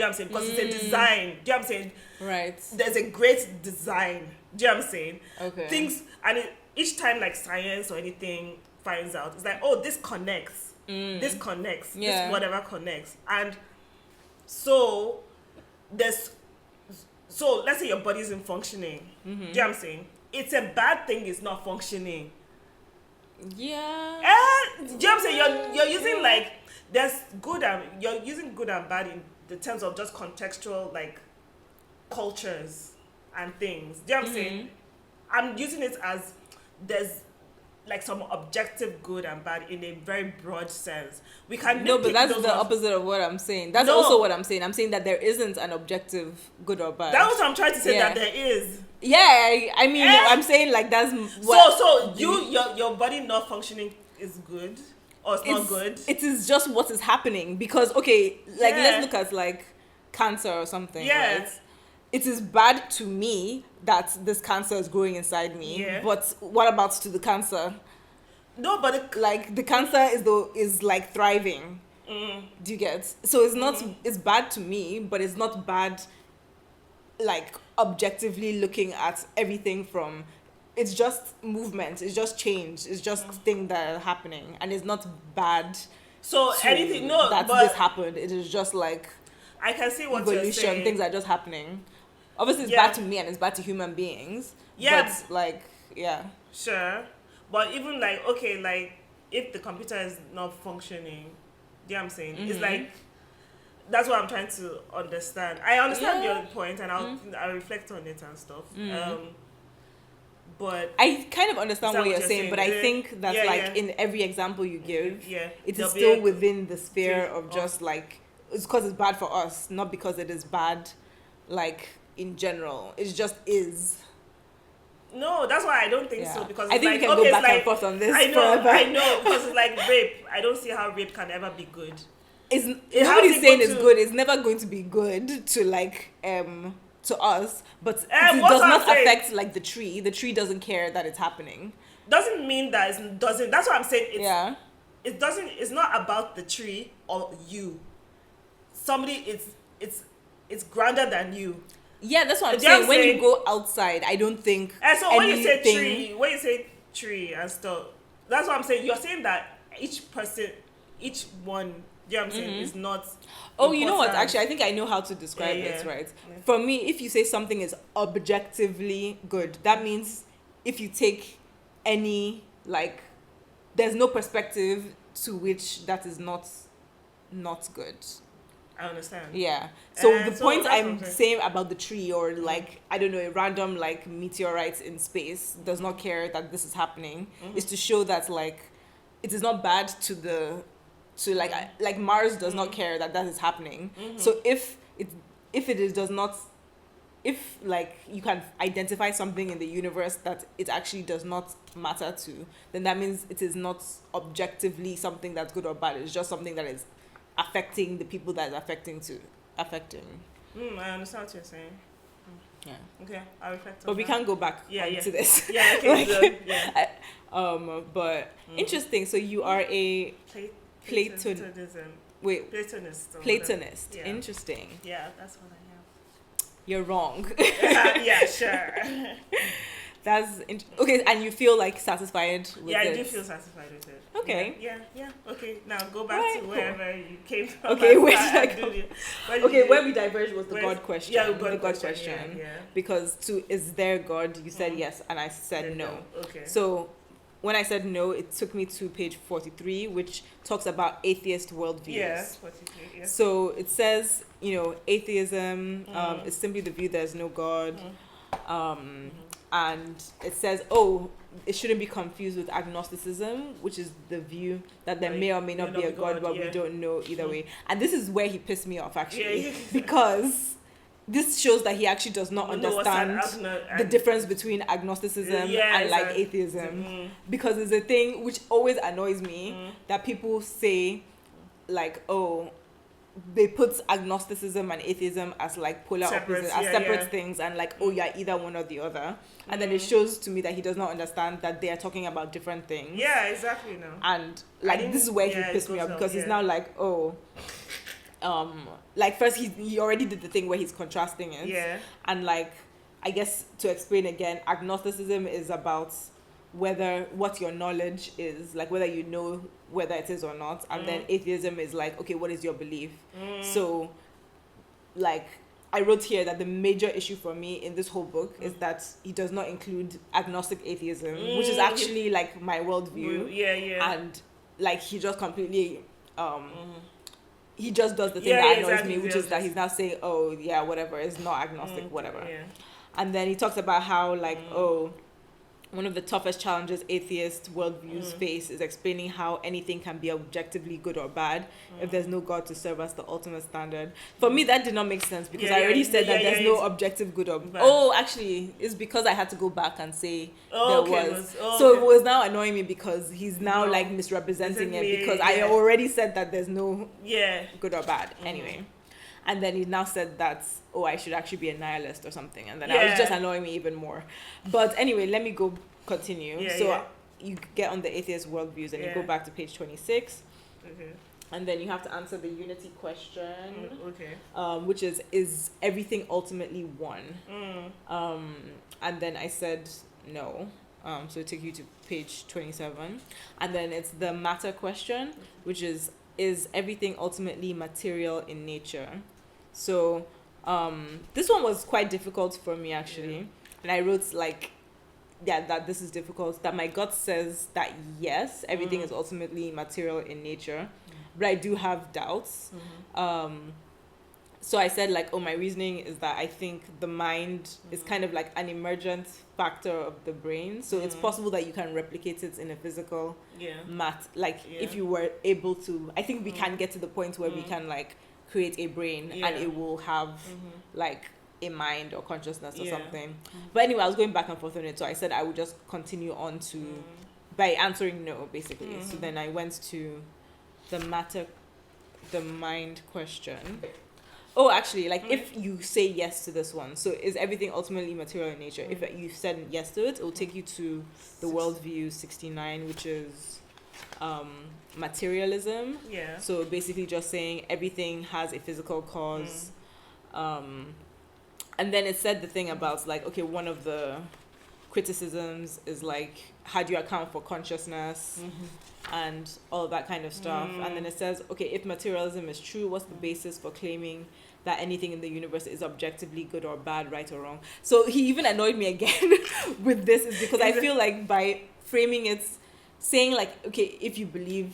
you know what I'm saying? Because it's a design. Do you know what I'm saying? Right. There's a great design. Do you know what I'm saying? Okay. Things, and each time, like, science or anything finds out, it's like, oh, this connects. This connects. This whatever connects. And so let's say your body isn't functioning. Do you know what I'm saying? It's a bad thing it's not functioning. Yeah. Do you know what I'm saying? You're using, like, you're using good and bad in the terms of just contextual, like, cultures and things. Do you know what I'm saying? I'm using it as there's, like, some objective good and bad in a very broad sense. We can but that's the opposite of what I'm saying. That's also what I'm saying. I'm saying that there isn't an objective good or bad. That's what I'm trying to say, that there is. Yeah, I mean, I'm saying, like, that's what... So your body not functioning is good? Or it's not good? It is just what is happening. Because, okay, like, let's look at, like, cancer or something, right? It is bad to me that this cancer is growing inside me. Yeah. But what about to the cancer? No, but the cancer is like thriving. Do you get? So it's not it's bad to me, but it's not bad, like, objectively looking at everything from, it's just movement, it's just change, it's just things that are happening, and it's not bad. So anything but this happened. It is just like, I can see what evolution, you're saying. Things are just happening. Obviously, it's bad to me and it's bad to human beings. Yeah. But, like, sure. But even, like, okay, like, if the computer is not functioning, do you know what I'm saying? It's like, that's what I'm trying to understand. I understand Yeah. your point, and I'll reflect on it and stuff. But I kind of understand is that what you're saying, but I think that in every example you give, it is still within the sphere of just like, it's because it's bad for us, not because it is bad like in general. It just is. No, that's why I don't think so, because I think like, we can go back and forth on this forever. I know, because it's like rape. I don't see how rape can ever be good. Nobody's saying it's good. It's never going to be good to like to us, but it does not affect like the tree. The tree doesn't care that it's happening. Doesn't mean that it doesn't. That's what I'm saying. It doesn't. It's not about the tree or you. Somebody, it's grander than you. Yeah, that's what I'm saying. When you go outside, I don't think. And so when you say tree and stuff, that's what I'm saying. You're saying that each person, each one, you know what I'm saying, is not. Oh, you know what? Actually, I think I know how to describe it, right? Yeah. For me, if you say something is objectively good, that means if you take any, like, there's no perspective to which that is not good. I understand. Yeah. So the point I'm saying about the tree, or like, I don't know, a random like meteorite in space does not care that this is happening, is to show that like it is not bad to like Mars does not care that is happening. So if like you can identify something in the universe that it actually does not matter to, then that means it is not objectively something that's good or bad. It's just something that is affecting the people that it's affecting. I understand what you're saying. Yeah. Okay, I'll reflect on but we can't go back to this. Yeah, okay. But interesting. So you are a Platonism. Wait. Platonist. Platonist. Yeah. Interesting. Yeah, that's what I am. You're wrong. Yeah, sure. That's okay, and you feel like satisfied with it? Yeah, I do feel satisfied with it. Okay. Yeah. Okay, now go back to wherever you came from. Okay, where we diverged was the God question. Yeah, the God question. Yeah. Because is there God? You said yes, and I said no. Okay. So when I said no, it took me to page 43, which talks about atheist worldviews. Yeah, 43, yeah. So it says, atheism is simply the view there's no God. And it says, it shouldn't be confused with agnosticism, which is the view that there may or may not be a God, but we don't know either way. And this is where he pissed me off, actually, because this shows that he actually does not understand the difference between agnosticism and like atheism, because it's a thing which always annoys me that people say like, they put agnosticism and atheism as like polar opposites, as separate things, and like, you're either one or the other. And then it shows to me that he does not understand that they are talking about different things. Yeah, exactly. No. And like, this is where he pissed me off, because he's now like, like first he already did the thing where he's contrasting it. Yeah. And like, I guess to explain again, agnosticism is about what your knowledge is, like whether you know whether it is or not, and then atheism is like, okay, what is your belief? So like, I wrote here that the major issue for me in this whole book is that he does not include agnostic atheism, which is actually like my worldview. And like, he just completely he just does the thing that annoys me, which is that he's now saying, whatever, it's not agnostic, whatever. And then he talks about how like, one of the toughest challenges atheist worldviews face is explaining how anything can be objectively good or bad if there's no God to serve as the ultimate standard. For me, that did not make sense, because I already said that there's no objective good or bad. Actually, it's because I had to go back and say there was. So it was now annoying me, because he's now like misrepresenting it, because I already said that there's no good or bad. Anyway. And then he now said that, I should actually be a nihilist or something. And then I was just annoying me even more. But anyway, let me continue. You get on the atheist worldviews and you go back to page 26. Okay. And then you have to answer the unity question. Which is everything ultimately one? And then I said no. So it took you to page 27. And then it's the matter question, which is everything ultimately material in nature? So this one was quite difficult for me, actually. And I wrote like, that this is difficult, that my gut says that yes, everything is ultimately material in nature, but I do have doubts. So I said like, oh, my reasoning is that I think the mind is kind of like an emergent factor of the brain. So it's possible that you can replicate it in a physical math. Like if you were able to, I think we can get to the point where we can like create a brain and it will have like a mind or consciousness or something. But anyway, I was going back and forth on it. So I said I would just continue on to by answering no, basically. So then I went to the mind question. Oh, actually, like if you say yes to this one, so is everything ultimately material in nature? If you said yes to it, it will take you to the worldview 69, which is materialism. Yeah. So basically just saying everything has a physical cause. And then it said the thing about like, okay, one of the criticisms is like, how do you account for consciousness and all of that kind of stuff? And then it says, okay, if materialism is true, what's the basis for claiming that anything in the universe is objectively good or bad, right or wrong? So he even annoyed me again with this, is because I feel like by framing it, saying like, okay, if you believe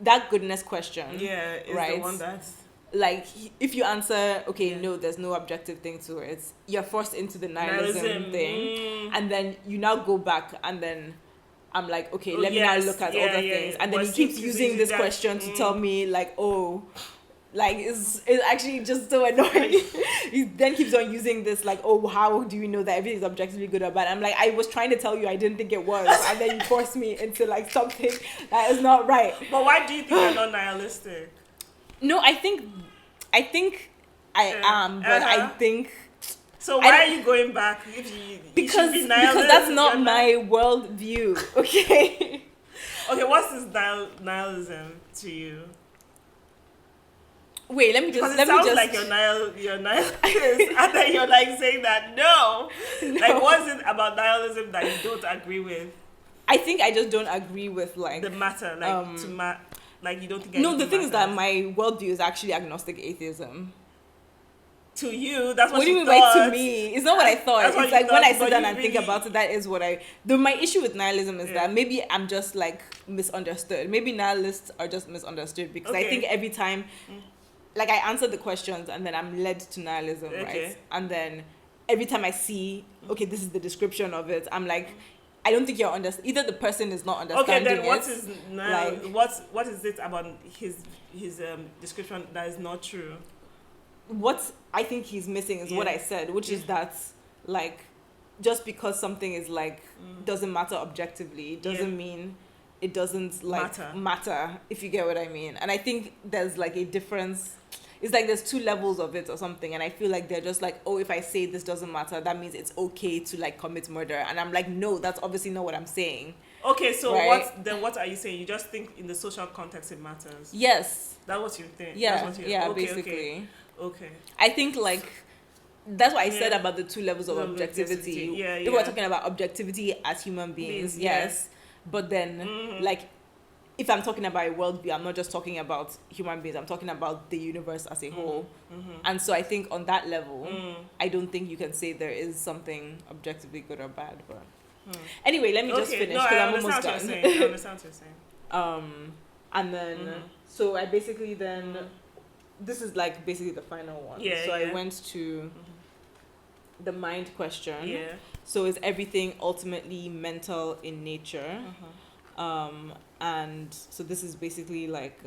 that goodness question, is right? the one that's like, if you answer, okay, no, there's no objective thing to it, you're forced into the nihilism thing. And then you now go back and then I'm like, okay, let me now look at other things. And then he keeps using this question to tell me like, oh, like it's actually just so annoying. He then keeps on using this like, oh, how do you know that everything is objectively good or bad? I'm like, I was trying to tell you I didn't think it was, and then you forced me into like something that is not right. But why do you think you're not nihilistic? No, I think I am, but I think. So why are you going back if because you should be nihilist? Because that's not my worldview. Okay. Okay, what's this nihilism to you? Wait, let me just like you're nihilist, and then you're like saying that no. Like, what's it about nihilism that you don't agree with? I think I just don't agree with like the matter, like like you don't think. No, the thing is that my worldview is actually agnostic atheism. To you, that's what do you mean thought. by to me? It's not what I thought. It's like when I sit down and think about it, that is what I. My issue with nihilism is that maybe I'm just like misunderstood. Maybe nihilists are just misunderstood because I think every time. Like I answer the questions and then I'm led to nihilism, right? And then every time I see, okay, this is the description of it, I'm like, I don't think you're either the person is not understanding. Okay, then what it, is what is it about his description that is not true? What I think he's missing is what I said, which is that like just because something is like doesn't matter objectively doesn't mean it doesn't like matter, if you get what I mean. And I think there's like a difference. It's like there's two levels of it or something, and I feel like they're just like, oh, if I say this doesn't matter, that means it's okay to like commit murder. And I'm like, no, that's obviously not what I'm saying. Okay, so what are you saying? You just think in the social context it matters? Yes. That's what you think? Yeah, that's what basically. Okay. I think like that's what I said about the two levels of objectivity. If we're talking about objectivity as human beings, yes. But then like if I'm talking about a worldview, I'm not just talking about human beings, I'm talking about the universe as a whole. And so I think on that level, I don't think you can say there is something objectively good or bad. But anyway, let me just finish because I'm almost done. I understand what you're saying. And then, so I basically then, this is like basically the final one. I went to the mind question. Yeah. So is everything ultimately mental in nature? And so this is basically like,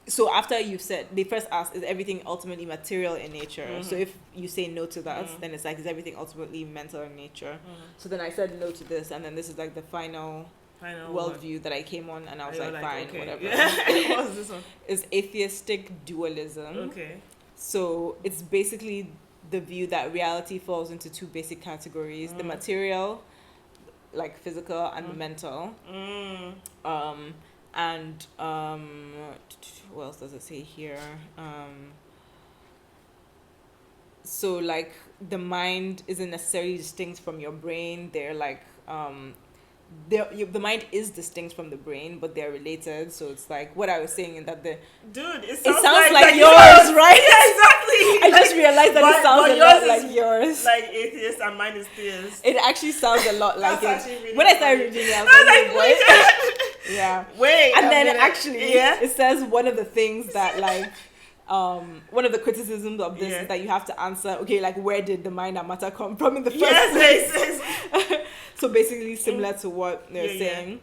so after you've said, they first asked, is everything ultimately material in nature? So if you say no to that, then it's like, is everything ultimately mental in nature? So then I said no to this, and then this is like the final worldview that I came on, and I was like, fine, whatever. What was this one? It's atheistic dualism. Okay. So it's basically the view that reality falls into two basic categories: the material, like physical, and the mental. And what else does it say here? So like the mind isn't necessarily distinct from your brain. They're like the mind is distinct from the brain, but they're related. So it's like what I was saying in that it sounds like yours, right? Yeah, exactly. I just realized that it sounds a lot like yours. Like atheist and mine is theist. It actually sounds a lot like it. Really when I started reading it, I was like, what? Yeah. Wait. And then actually, it says one of the things that like one of the criticisms of this is that you have to answer, okay, like where did the mind and matter come from in the first yes, place? yes. So basically similar to what they're saying.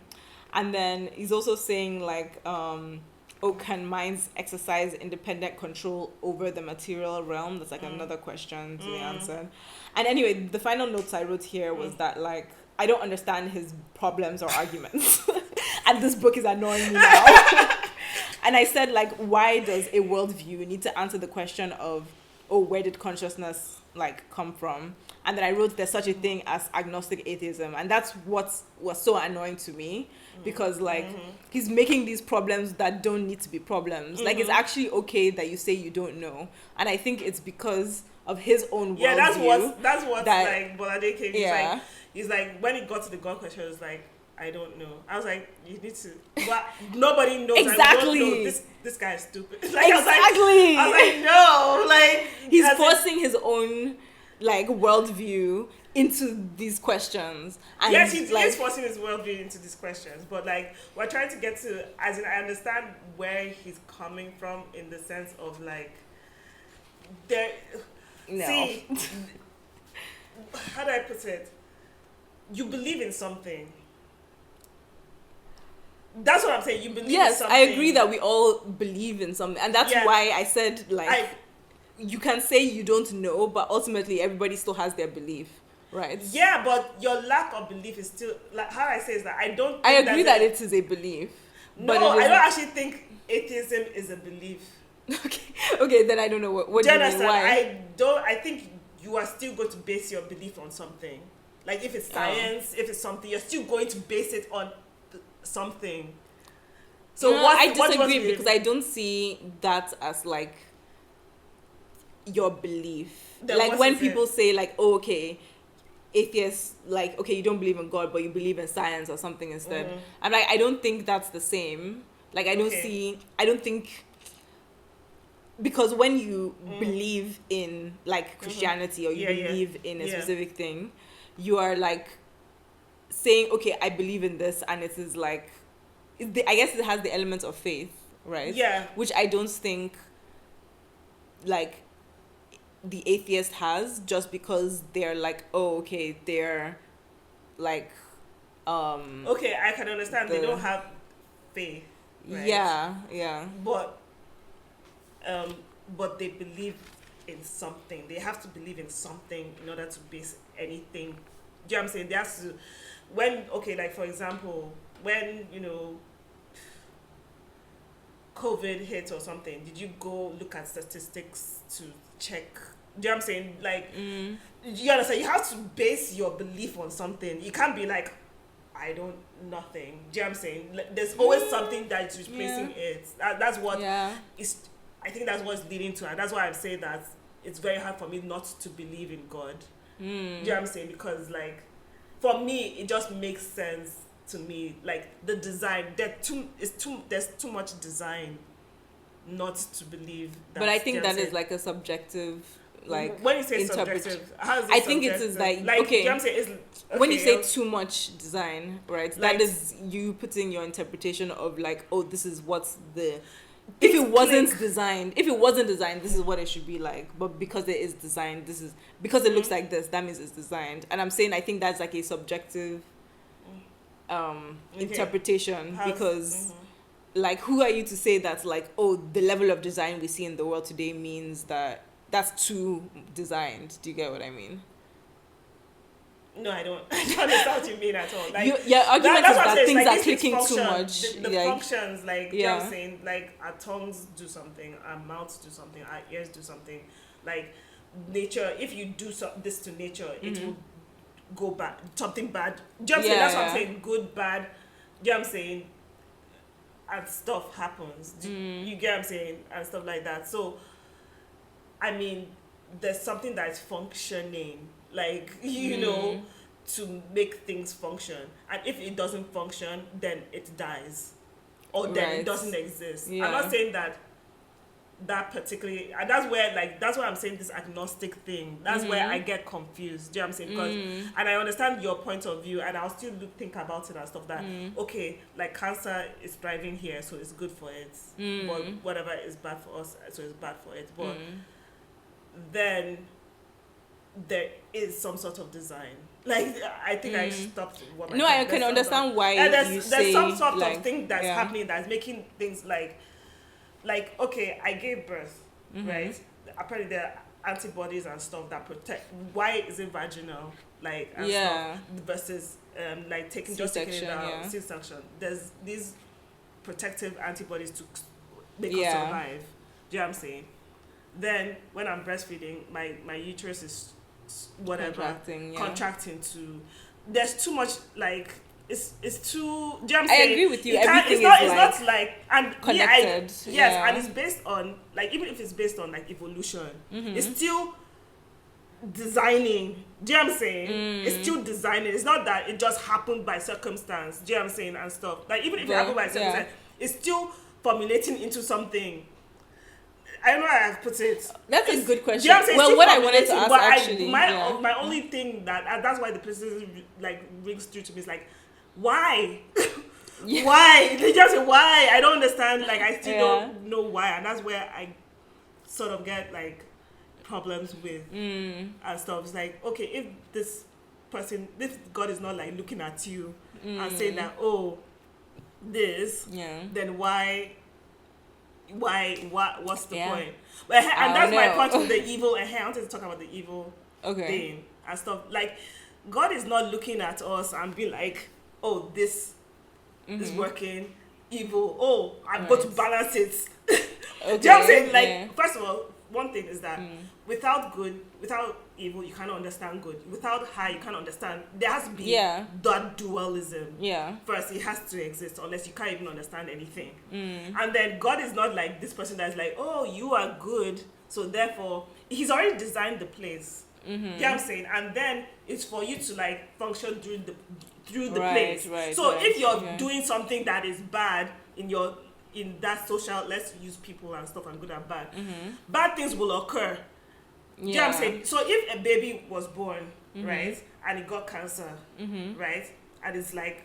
And then he's also saying like, can minds exercise independent control over the material realm? That's like another question to be answered. And anyway, the final notes I wrote here was that like, I don't understand his problems or arguments. And this book is annoying me now. And I said, like, why does a worldview need to answer the question of, where did consciousness, like, come from? And then I wrote, there's such a thing as agnostic atheism. And that's what was so annoying to me. Because, like, he's making these problems that don't need to be problems. Like, it's actually okay that you say you don't know. And I think it's because of his own worldview. Yeah, that's what like, Bolade came. He's like, when he got to the God question, it was like, I don't know. I was like, you need to. But nobody knows. Exactly. I don't know. This guy is stupid. Like, exactly. I was like, no. Like, he's forcing his own like worldview into these questions. And yes, he is forcing his worldview into these questions. But like, we're trying to get to, as in, I understand where he's coming from in the sense of like, see, how do I put it? You believe in something. That's what I'm saying. You believe in something. Yes, I agree that we all believe in something. And that's why I said, like, you can say you don't know, but ultimately everybody still has their belief, right? Yeah, but your lack of belief is still, like, how I say is that I don't think I agree that it is a belief. No, I don't actually think atheism is a belief. Okay, then I don't know what do you mean, why? I think you are still going to base your belief on something. Like, if it's science, if it's something, you're still going to base it on something. So I disagree because I don't see that as like your belief. Then like when people say like, say atheists, like, okay, you don't believe in God but you believe in science or something instead. I'm like, I don't think that's the same. Like, I don't think, because when you believe in like Christianity or you believe in a specific thing, you are like saying, okay, I believe in this, and it is like, I guess it has the element of faith, right? Yeah. Which I don't think like the atheist has, just because they're like, they're like okay, I can understand they don't have faith, right? Yeah. But they believe in something. They have to believe in something in order to base anything. Do you know what I'm saying? They have to, like for example, when, COVID hit or something, did you go look at statistics to check? Do you know what I'm saying? Like, you understand? You have to base your belief on something. You can't be like, I don't, nothing. Do you know what I'm saying? Like, there's always something that's replacing it. That's what is, I think that's what's leading to, and that's why I'm saying that it's very hard for me not to believe in God. Do you know what I'm saying? Because, like, for me, it just makes sense to me. Like, the design, there's too much design not to believe that. But I think that is like a subjective, like, when you say subjective, how is it I think it is like, okay, you know what I'm saying? When you say too much design, right, like, that is you putting your interpretation of like, this is what's the, if it wasn't designed, this is what it should be like. But because it is designed, this is, because it looks like this, that means it's designed. And I'm saying I think that's like a subjective interpretation, because like, who are you to say that like, the level of design we see in the world today means that that's too designed? Do you get what I mean? No, I don't. I don't understand what you mean at all. Like, your argument is that things like, are clicking too much. The like, functions, like, you know what I'm saying? Like, our tongues do something, our mouths do something, our ears do something. Like, nature, if you do this to nature, it will go bad. Something bad. Do you know what I'm saying? That's what I'm saying. Good, bad. Do you know what I'm saying? And stuff happens. You get what I'm saying? And stuff like that. So, I mean, there's something that's functioning. Like, to make things function. And if it doesn't function, then it dies. Or then it doesn't exist. I'm not saying that that particularly, and that's why I'm saying this agnostic thing. That's where I get confused. Do you know what I'm saying? Because and I understand your point of view, and I'll still think about it and stuff. That okay, like cancer is thriving here, so it's good for it. But whatever is bad for us, so it's bad for it. But then there is some sort of design. Like I think I stopped. No, I can understand why there's some sort like, of thing that's happening that's making things like okay, I gave birth, right? Apparently there are antibodies and stuff that protect. Why is it vaginal, like and stuff versus like taking it out, C-section? There's these protective antibodies to make us survive. Do you know what I'm saying? Then when I'm breastfeeding, my uterus is whatever contracting to. There's too much like. It's too. Do you know what I'm saying? I agree with you. It's not like and connected. And it's based on like even if it's based on like evolution, it's still designing. Do you know what I'm saying? It's still designing. It's not that it just happened by circumstance. Do you know what I'm saying? And stuff like even if it happened by circumstance, it's still formulating into something. I don't know how I put it. That's a good question. Do you know what I'm saying? Well, what I wanted to ask actually, my only thing that's why the person like rings through to me is like. Why? Why? They just say why. I don't understand. Like I still don't know why, and that's where I sort of get like problems with and stuff. It's like okay, if God is not like looking at you and saying that then why? What's the point? But and that's my point of the evil. I wanted to talk about the evil thing and stuff. Like God is not looking at us and be like. Oh, this is working. Evil. I've got to balance it. Do you know what I'm saying? Like, first of all, one thing is that without evil, you cannot understand good. Without high, you can't understand. There has to be that dualism. Yeah. First, it has to exist, unless you can't even understand anything. And then God is not like this person that's like, oh, you are good, so therefore, He's already designed the place. You know what I'm saying? And then it's for you to like function through the place. So if you're doing something that is bad in that social, let's use people and stuff and good and bad, bad things will occur. You know what I'm saying? So if a baby was born, right, and it got cancer, right, and it's like,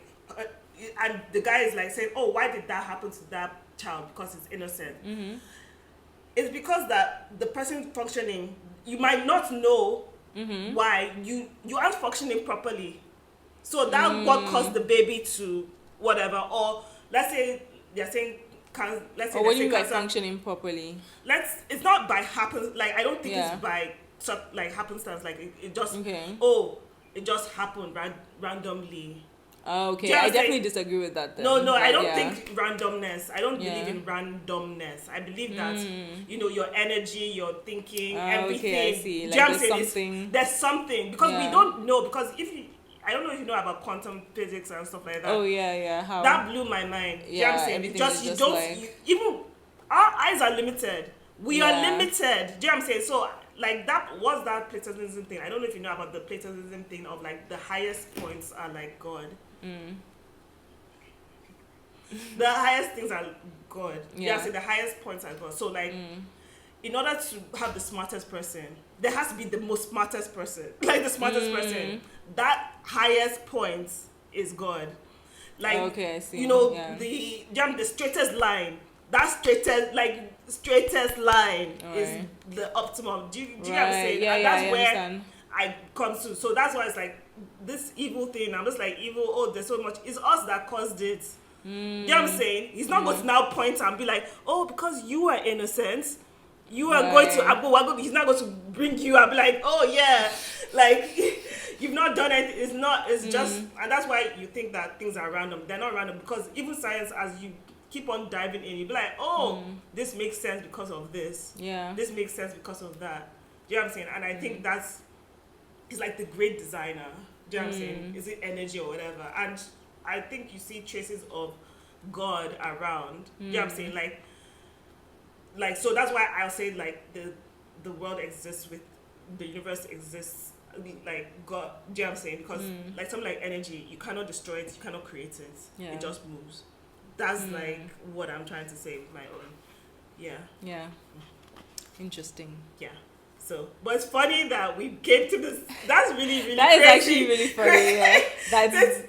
and the guy is like saying, oh, why did that happen to that child? Because it's innocent. It's because that the person functioning, you might not know why you aren't functioning properly. So that what caused the baby to whatever, or let's say they're saying let's say or what do you mean by functioning properly? It's not by like I don't think it's by like happenstance, like it just it just happened randomly. Oh, okay. I definitely disagree with that then. No, I don't think randomness. I don't believe in randomness. I believe that, your energy, your thinking, everything. Okay, I see. Like there's something. Because we don't know. Because I don't know if you know about quantum physics and stuff like that. Oh, yeah. How? That blew my mind. Yeah, you know what I'm saying? Even our eyes are limited. We are limited. Do you know what I'm saying? So, like that was that Platonism thing. I don't know if you know about the Platonism thing of like the highest points are like God. The highest things are God. Yeah, so the highest points are God. So like, in order to have the smartest person, there has to be the most smartest person. Like the smartest person. That highest point is God. Like okay, I see. The straightest line. That straightest line is the optimum. Do you get what I'm saying? Yeah, and that's I where understand. I come to. So that's why it's like this evil thing. I'm just like evil. There's so much. It's us that caused it. You know what I'm saying? He's not going to now point and be like, oh, because you are innocent, you are going to. He's not going to bring you and be like, oh yeah, like you've not done it. It's not. It's just, and that's why you think that things are random. They're not random because even science, as you keep on diving in, you be like, oh, this makes sense because of this. Yeah. This makes sense because of that. Do you know what I'm saying? And I think it's like the great designer. Do you know what I'm saying? Is it energy or whatever? And I think you see traces of God around. Do you know what I'm saying? Like so that's why I'll say like the world exists with the universe exists like God. Do you know what I'm saying? Because like something like energy, you cannot destroy it, you cannot create it. Yeah. It just moves. That's like what I'm trying to say with my own. Yeah. Interesting. Yeah. So, but it's funny that we came to this. That's really, really That is crazy. actually really funny. Yeah. That's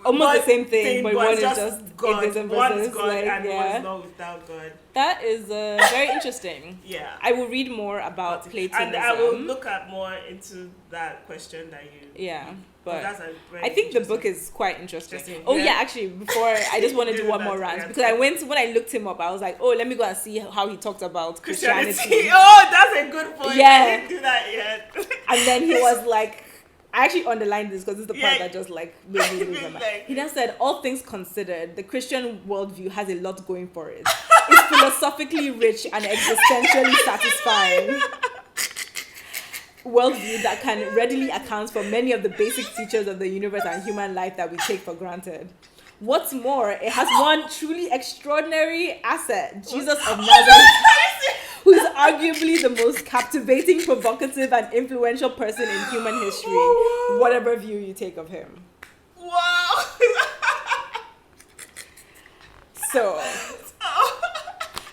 almost the same thing, but one is just God. atheism One's versus God like, and yeah. one's not without God. That is very interesting. Yeah. I will read more about Platonism. And I will look at more into that question that you... Yeah. But that's a very I think the book is quite interesting. Oh yeah. yeah, actually, before I just want to do one more rant because when I looked him up, I was like, oh, let me go and see how he talked about Christianity. Oh, that's a good point. Yeah. I didn't do that yet. And then he was like, I actually underlined this because this is the part that just like made me lose my mind. He then said, all things considered, the Christian worldview has a lot going for it. It's philosophically rich and existentially satisfying worldview that can readily account for many of the basic features of the universe and human life that we take for granted. What's more, it has one truly extraordinary asset, Jesus of Nazareth, who is arguably the most captivating, provocative, and influential person in human history, whatever view you take of him. Wow! So,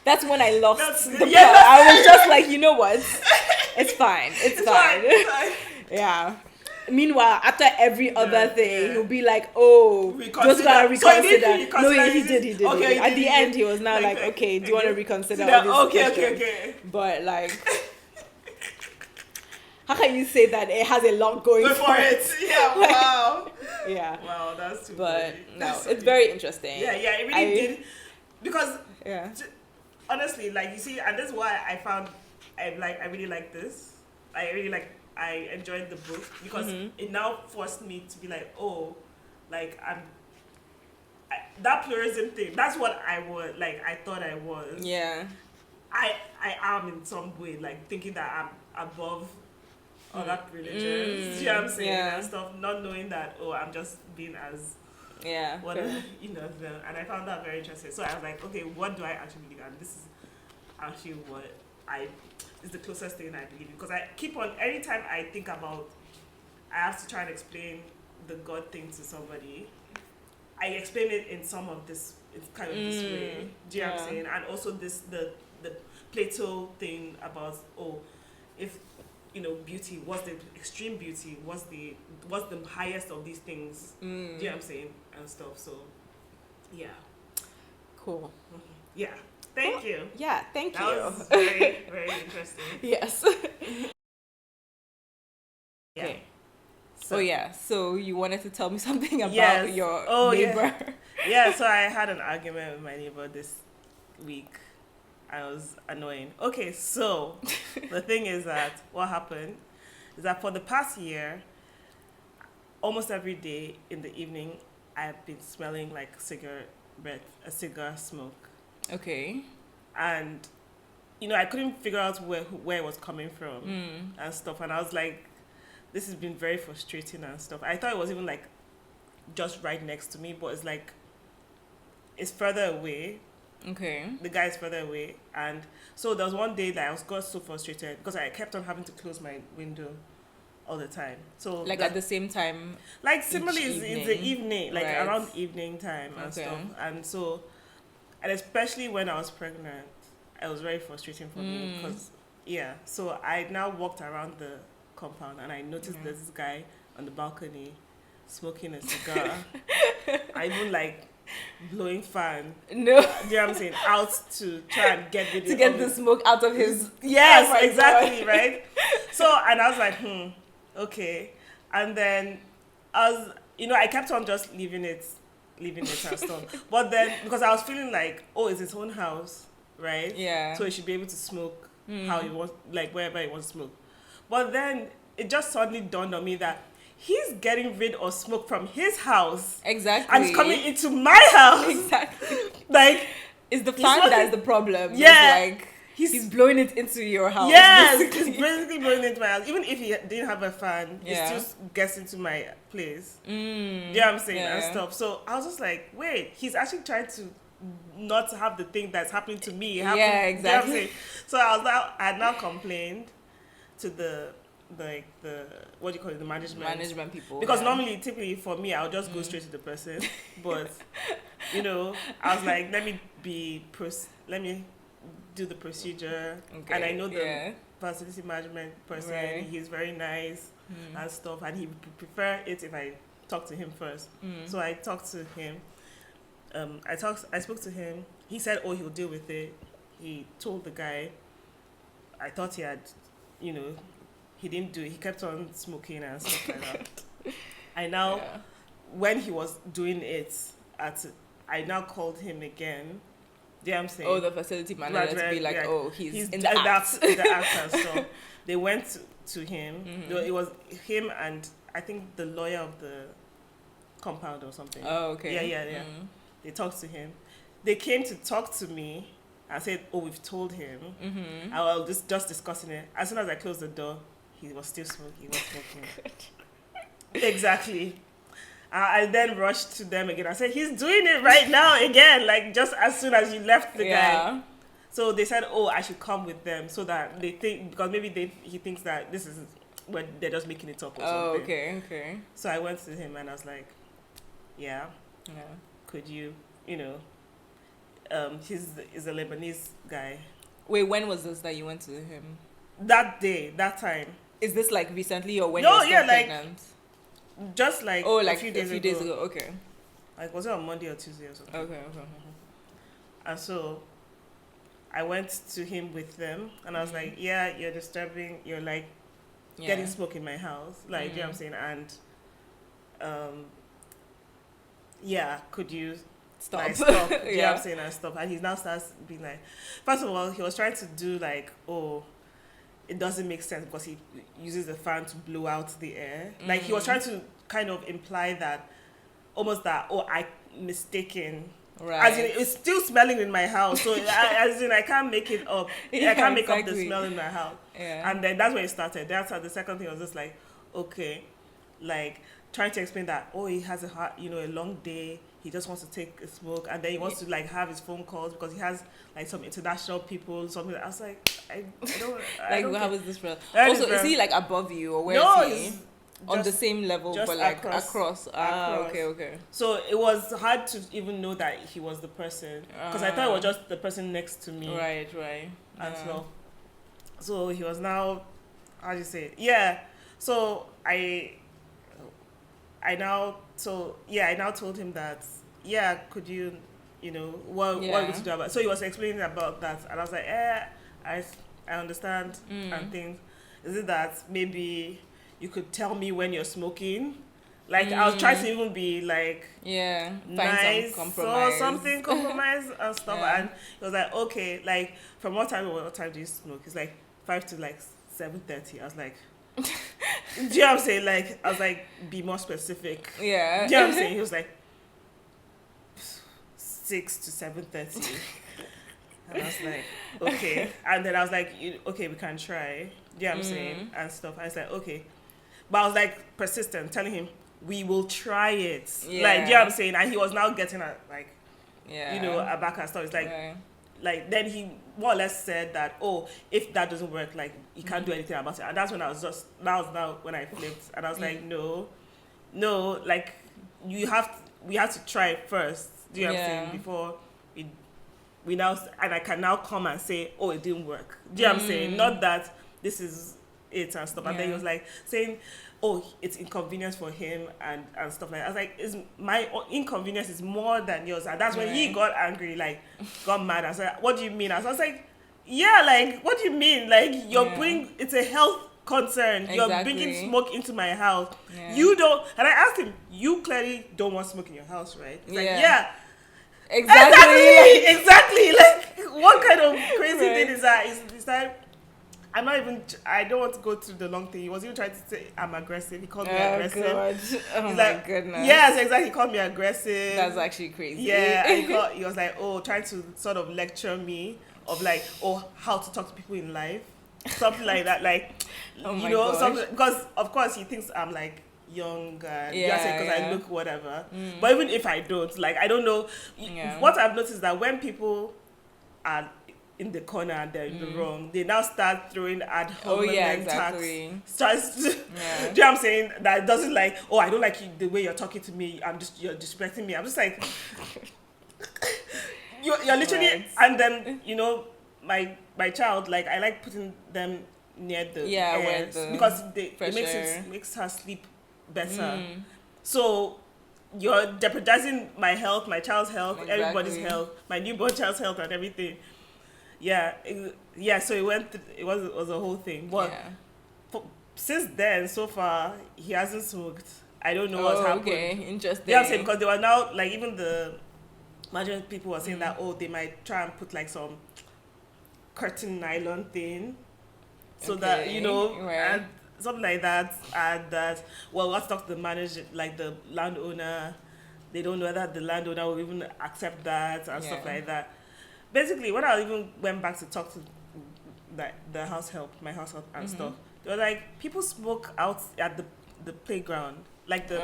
that's when I lost the plot. Yeah, I was just like, you know what? It's fine. It's fine. Yeah. Meanwhile, after every other thing, he'll be like, "Oh, just gotta reconsider." No, he did. Okay, At the end, he was now like, "Okay, do you want to reconsider all this question?" Okay. But like, how can you say that it has a lot going for it? Yeah, wow. Yeah. Wow, that's too But funny. no, it's very interesting. Yeah, it really did. Because honestly, like you see, and that's why I found I really like this. I enjoyed the book because it now forced me to be like, oh, like that pluralism thing. That's what I was like. I thought I was. Yeah. I am in some way like thinking that I'm above other religions. You know what I'm saying? Yeah. And stuff, not knowing that I'm just being as whatever and I found that very interesting. So I was like, okay, what do I actually believe? And this is actually what is the closest thing I believe in, because I keep on, anytime I think about, I have to try and explain the God thing to somebody, I explain it in some of this, it's kind of this way. Do you know what I'm saying? And also the Plato thing about, if beauty, what's the extreme beauty, what's the highest of these things, do you know what I'm saying, and stuff. So yeah, cool. Yeah, thank you. Yeah, thank you. That was very, very interesting. Yes. Okay. So you wanted to tell me something about your neighbor. Yeah, so I had an argument with my neighbor this week. I was annoying. Okay, so the thing is that what happened is that for the past year, almost every day in the evening, I've been smelling like a cigar smoke. Okay. And, I couldn't figure out where it was coming from and stuff. And I was like, this has been very frustrating and stuff. I thought it was even like just right next to me, but it's like, it's further away. Okay. The guy is further away. And so there was one day that I got so frustrated because I kept on having to close my window all the time. So like at the same time, like similarly it's the evening, like right. around evening time and stuff. And so, and especially when I was pregnant, it was very frustrating for me because so I now walked around the compound and I noticed there's this guy on the balcony smoking a cigar. I even like blowing fan. No. Do you know what I'm saying? Out to try and get rid of the smoke out of his. Yes, exactly, right? So, and I was like, okay. And then I was, I kept on just leaving it and stuff. But then, because I was feeling like, it's his own house, right? Yeah. So he should be able to smoke how he wants, like wherever he wants to smoke. But then it just suddenly dawned on me that he's getting rid of smoke from his house. Exactly. And it's coming into my house. Exactly. Like, it's the fan that's the problem. Yeah. It's like, he's blowing it into your house. Yes, he's basically blowing it into my house. Even if he didn't have a fan, it still gets into my place. Do you know what I'm saying? And stuff. So I was just like, wait, he's actually trying to not have the thing that's happening to me happen. Yeah, exactly. You know so I had now complained to the what do you call it, the management people, because normally typically for me I'll just go straight to the person, but I was like, let me do the procedure, Okay. and I know the facility management person. Right. He's very nice and stuff, and he would prefer it if I talk to him first. So I talked to him. I spoke to him. He said, "Oh, he'll deal with it." He told the guy. I thought he had, he didn't do it. He kept on smoking and stuff like that. I now, when he was doing it, I now called him again. Do you know what I'm saying? Oh, the facility manager to be like, oh, he's in the act. The act and stuff. They went to him. It was him and I think the lawyer of the compound or something. Oh, okay. Yeah. They talked to him. They came to talk to me. I said, "Oh, we've told him." I was just discussing it. As soon as I closed the door, he was still smoking. He was smoking. Exactly. I then rushed to them again. I said, "He's doing it right now again." Like just as soon as you left the guy. So they said, "Oh, I should come with them," so that they think because maybe he thinks that this is when they're just making it up or something. Oh, okay. So I went to him and I was like, "Yeah, could you, he's a Lebanese guy." Wait, when was this that you went to him? That day, that time. Is this like recently or when No, you were still like pregnant? just like like a few days ago. Okay. Like was it on Monday or Tuesday or something? Okay. And so I went to him with them and I was like, "Yeah, you're disturbing. You're like getting smoke in my house." Like, you know what I'm saying? And could you stop? Like, stop. You know what I'm saying? And stop. And he now starts being like, first of all, he was trying to do like, "Oh, it doesn't make sense," because he uses the fan to blow out the air. Like he was trying to kind of imply that, almost that, "Oh, I mistaken." Right. As in, it's still smelling in my house, so I can't make it up. I can't make up the smell in my house. Yeah. And then that's where it started. That's how the second thing was just like, okay, like trying to explain that, oh, he has a long day. He just wants to take a smoke, and then he wants to like have his phone calls because he has like some international people. Something. I was like, I don't. Like, how is this real? Also, is he like above you or where is he? On the same level, but like across. Okay. So it was hard to even know that he was the person because I thought it was just the person next to me. Right. And so he was now, how do you say it? Yeah. So I now told him that, could you, what are we going to do about it? So he was explaining about that, and I was like, I understand and things. Is it that maybe you could tell me when you're smoking? Like I was trying to even be like nice some compromise. or something, compromise and stuff. And he was like, okay, like from what time do you smoke? It's like 5 to like 7:30. I was like, do you know what I'm saying? Like I was like, be more specific. Yeah. Do you know what I'm saying? He was like 6 to 7:30. And I was like, okay. And then I was like, okay, we can try. Do you know what I'm saying? And stuff. I was like, okay. But I was like persistent, telling him, we will try it. Yeah. Like, do you know what I'm saying? And he was now getting a back and stuff. It's like, then he more or less said that, oh, if that doesn't work, like, he can't do anything about it. And that's when I was when I flipped. And I was like, no, like, we have to try it first. Do you know what I'm saying? Before we now, and I can now come and say, oh, it didn't work. Do you know what I'm saying? Not that this is it and stuff. And then he was like saying, oh, it's inconvenience for him and stuff like that. I was like, my inconvenience is more than yours. And that's when he got angry, like got mad. I was like, what do you mean? I was like, yeah, like, what do you mean? Like, you're putting, it's a health concern. Exactly. You're bringing smoke into my house. Yeah. You don't, and I asked him, you clearly don't want smoke in your house, right? He's like, yeah. Exactly. Like, what kind of crazy thing is that? It's like, I don't want to go through the long thing. He was even trying to say I'm aggressive. He called me aggressive. God. Oh, my goodness. Yes, exactly. He called me aggressive. That's actually crazy. Yeah, and he was like, trying to sort of lecture me of like, how to talk to people in life. Something like that. Like, something, because of course he thinks I'm like young and because I look whatever. But even if I don't, like, I don't know. What I've noticed is that when people are in the corner and they're in the wrong, they now start throwing ad hominem attacks. Do you know what I'm saying? That doesn't like, I don't like you, the way you're talking to me. You're disrespecting me. I'm just like, you're literally, and then, my child, like I like putting them near the where air the because fresh it air. makes her sleep better. So you're jeopardizing my health, my child's health, everybody's Exactly. health, my newborn child's health, and everything. Yeah, so it was a whole thing. But since then, so far, he hasn't smoked. I don't know what's happened. Okay, interesting. Yeah, I'm saying because they were now like even the management people were saying that they might try and put like some curtain nylon thing, so that and something like that, and that let's talk to the manager, like the landowner. They don't know whether the landowner will even accept that and stuff like that. Basically, when I even went back to talk to the house help, my house help and stuff, they were like, people smoke out at the playground, like the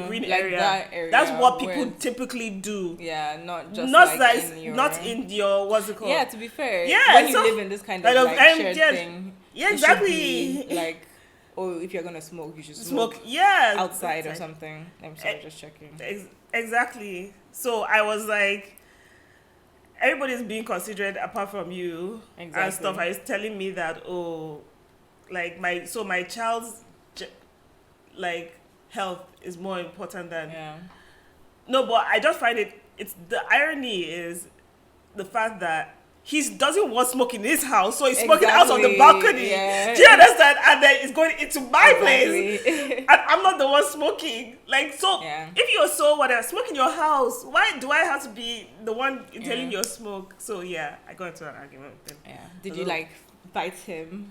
green like area. that area. That's what people typically do. Yeah, not just not in your what's it called? Yeah, to be fair. Yeah, when you live in this kind of like shared thing. Yeah, exactly. It should be like, if you're gonna smoke, you should smoke outside or something. I'm sorry, just checking. Exactly. So I was like, everybody's being considerate apart from you and stuff. And it's telling me that like my child's like health is more important than no. But I just find it's the irony is the fact that he doesn't want smoke in his house, so he's smoking out on the balcony. Yeah. Do you understand? And then it's going into my place, and I'm not the one smoking. Like, so if you're so whatever, smoke in your house, why do I have to be the one telling you smoke? So I got into an argument with him. Yeah. Did you like bite him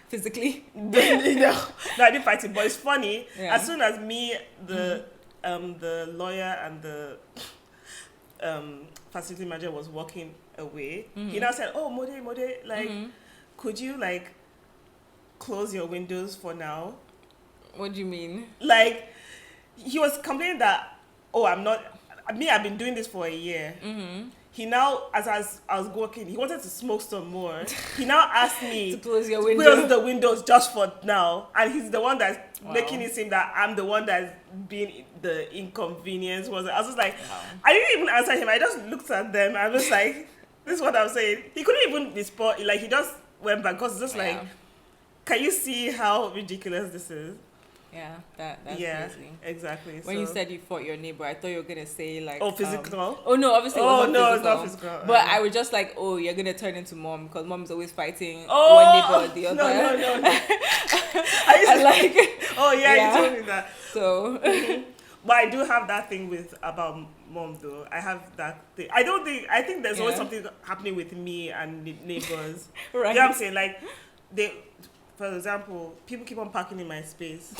physically? No, I didn't fight him, but it's funny. As soon as me, the lawyer and the facility manager was walking away, he now said, Mode, like, could you like close your windows for now? What do you mean? Like, he was complaining that I've been doing this for a year. He now, as I was walking, he wanted to smoke some more. He now asked me to close your close the windows just for now, and he's the one that's making it seem that I'm the one that's being the inconvenience. I was just like, I didn't even answer him. I just looked at them. I was like, this is what I'm saying. He couldn't even respond. Like, he just went back because it's just like, can you see how ridiculous this is? Yeah, that's crazy. Exactly. When you said you fought your neighbor, I thought you were gonna say like physical. No, obviously it wasn't physical. It's not physical. But I was just like, you're gonna turn into mom because mom's always fighting one neighbor or the other. No. You told me that. So, but I do have that thing about mom though. I have that thing. I think there's always something happening with me and neighbors. Right. You know what I'm saying? Like for example, people keep on parking in my space.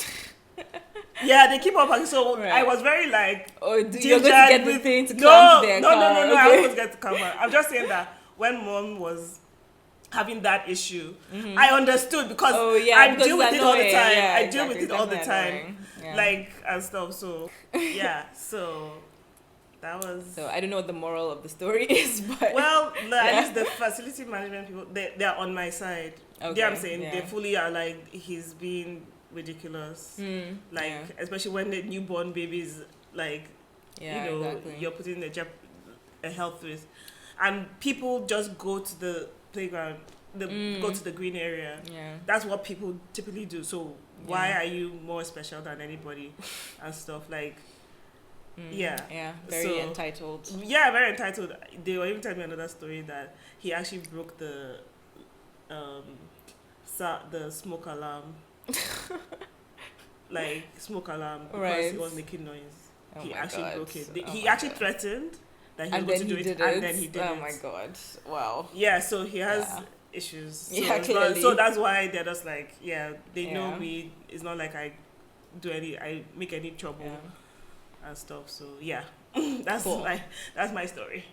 They keep on parking. So I was very like, you're going to get the thing to clamp their car. No. Okay. I was going to get the camera. I'm just saying that when mom was having that issue, I understood because I deal with it all the time. I deal with it all the time, like and stuff. So so that was. So I don't know what the moral of the story is, but at least the facility management people, they are on my side. Okay. You know what I'm saying? They fully are like, he's being ridiculous. Especially when the newborn babies, like, you're putting a health risk, and people just go to the playground, go to the green area. That's what people typically do. So why are you more special than anybody and stuff like? Very entitled. Very entitled. They were even telling me another story that he actually broke the smoke alarm. Like, smoke alarm because it was making noise. He actually broke it. He actually threatened that he was going to do it, and then he did it. Oh my god! Wow. Yeah, so he has issues. So clearly. So that's why they're just like, they know me. It's not like I make any trouble and stuff. So that's cool. That's my story.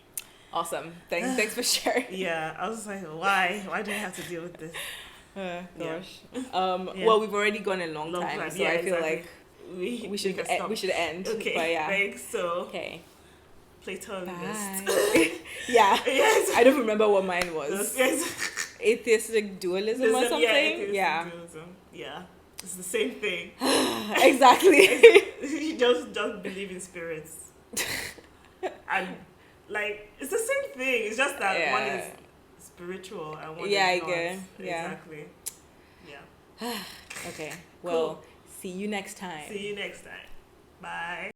Awesome. Thanks for sharing. I was like, why do I have to deal with this? Gosh. Well, we've already gone a long time, so I feel like we should end. Okay. But thanks. So okay. Platonist. Yes. I don't remember what mine was. Atheistic dualism or something. Dualism. It's the same thing. Exactly. You just believe in spirits, and like it's the same thing. It's just that one is spiritual and one Yeah, is I not. get. Yeah. Exactly. Yeah. Okay. Well, Cool. see you next time. See you next time. Bye.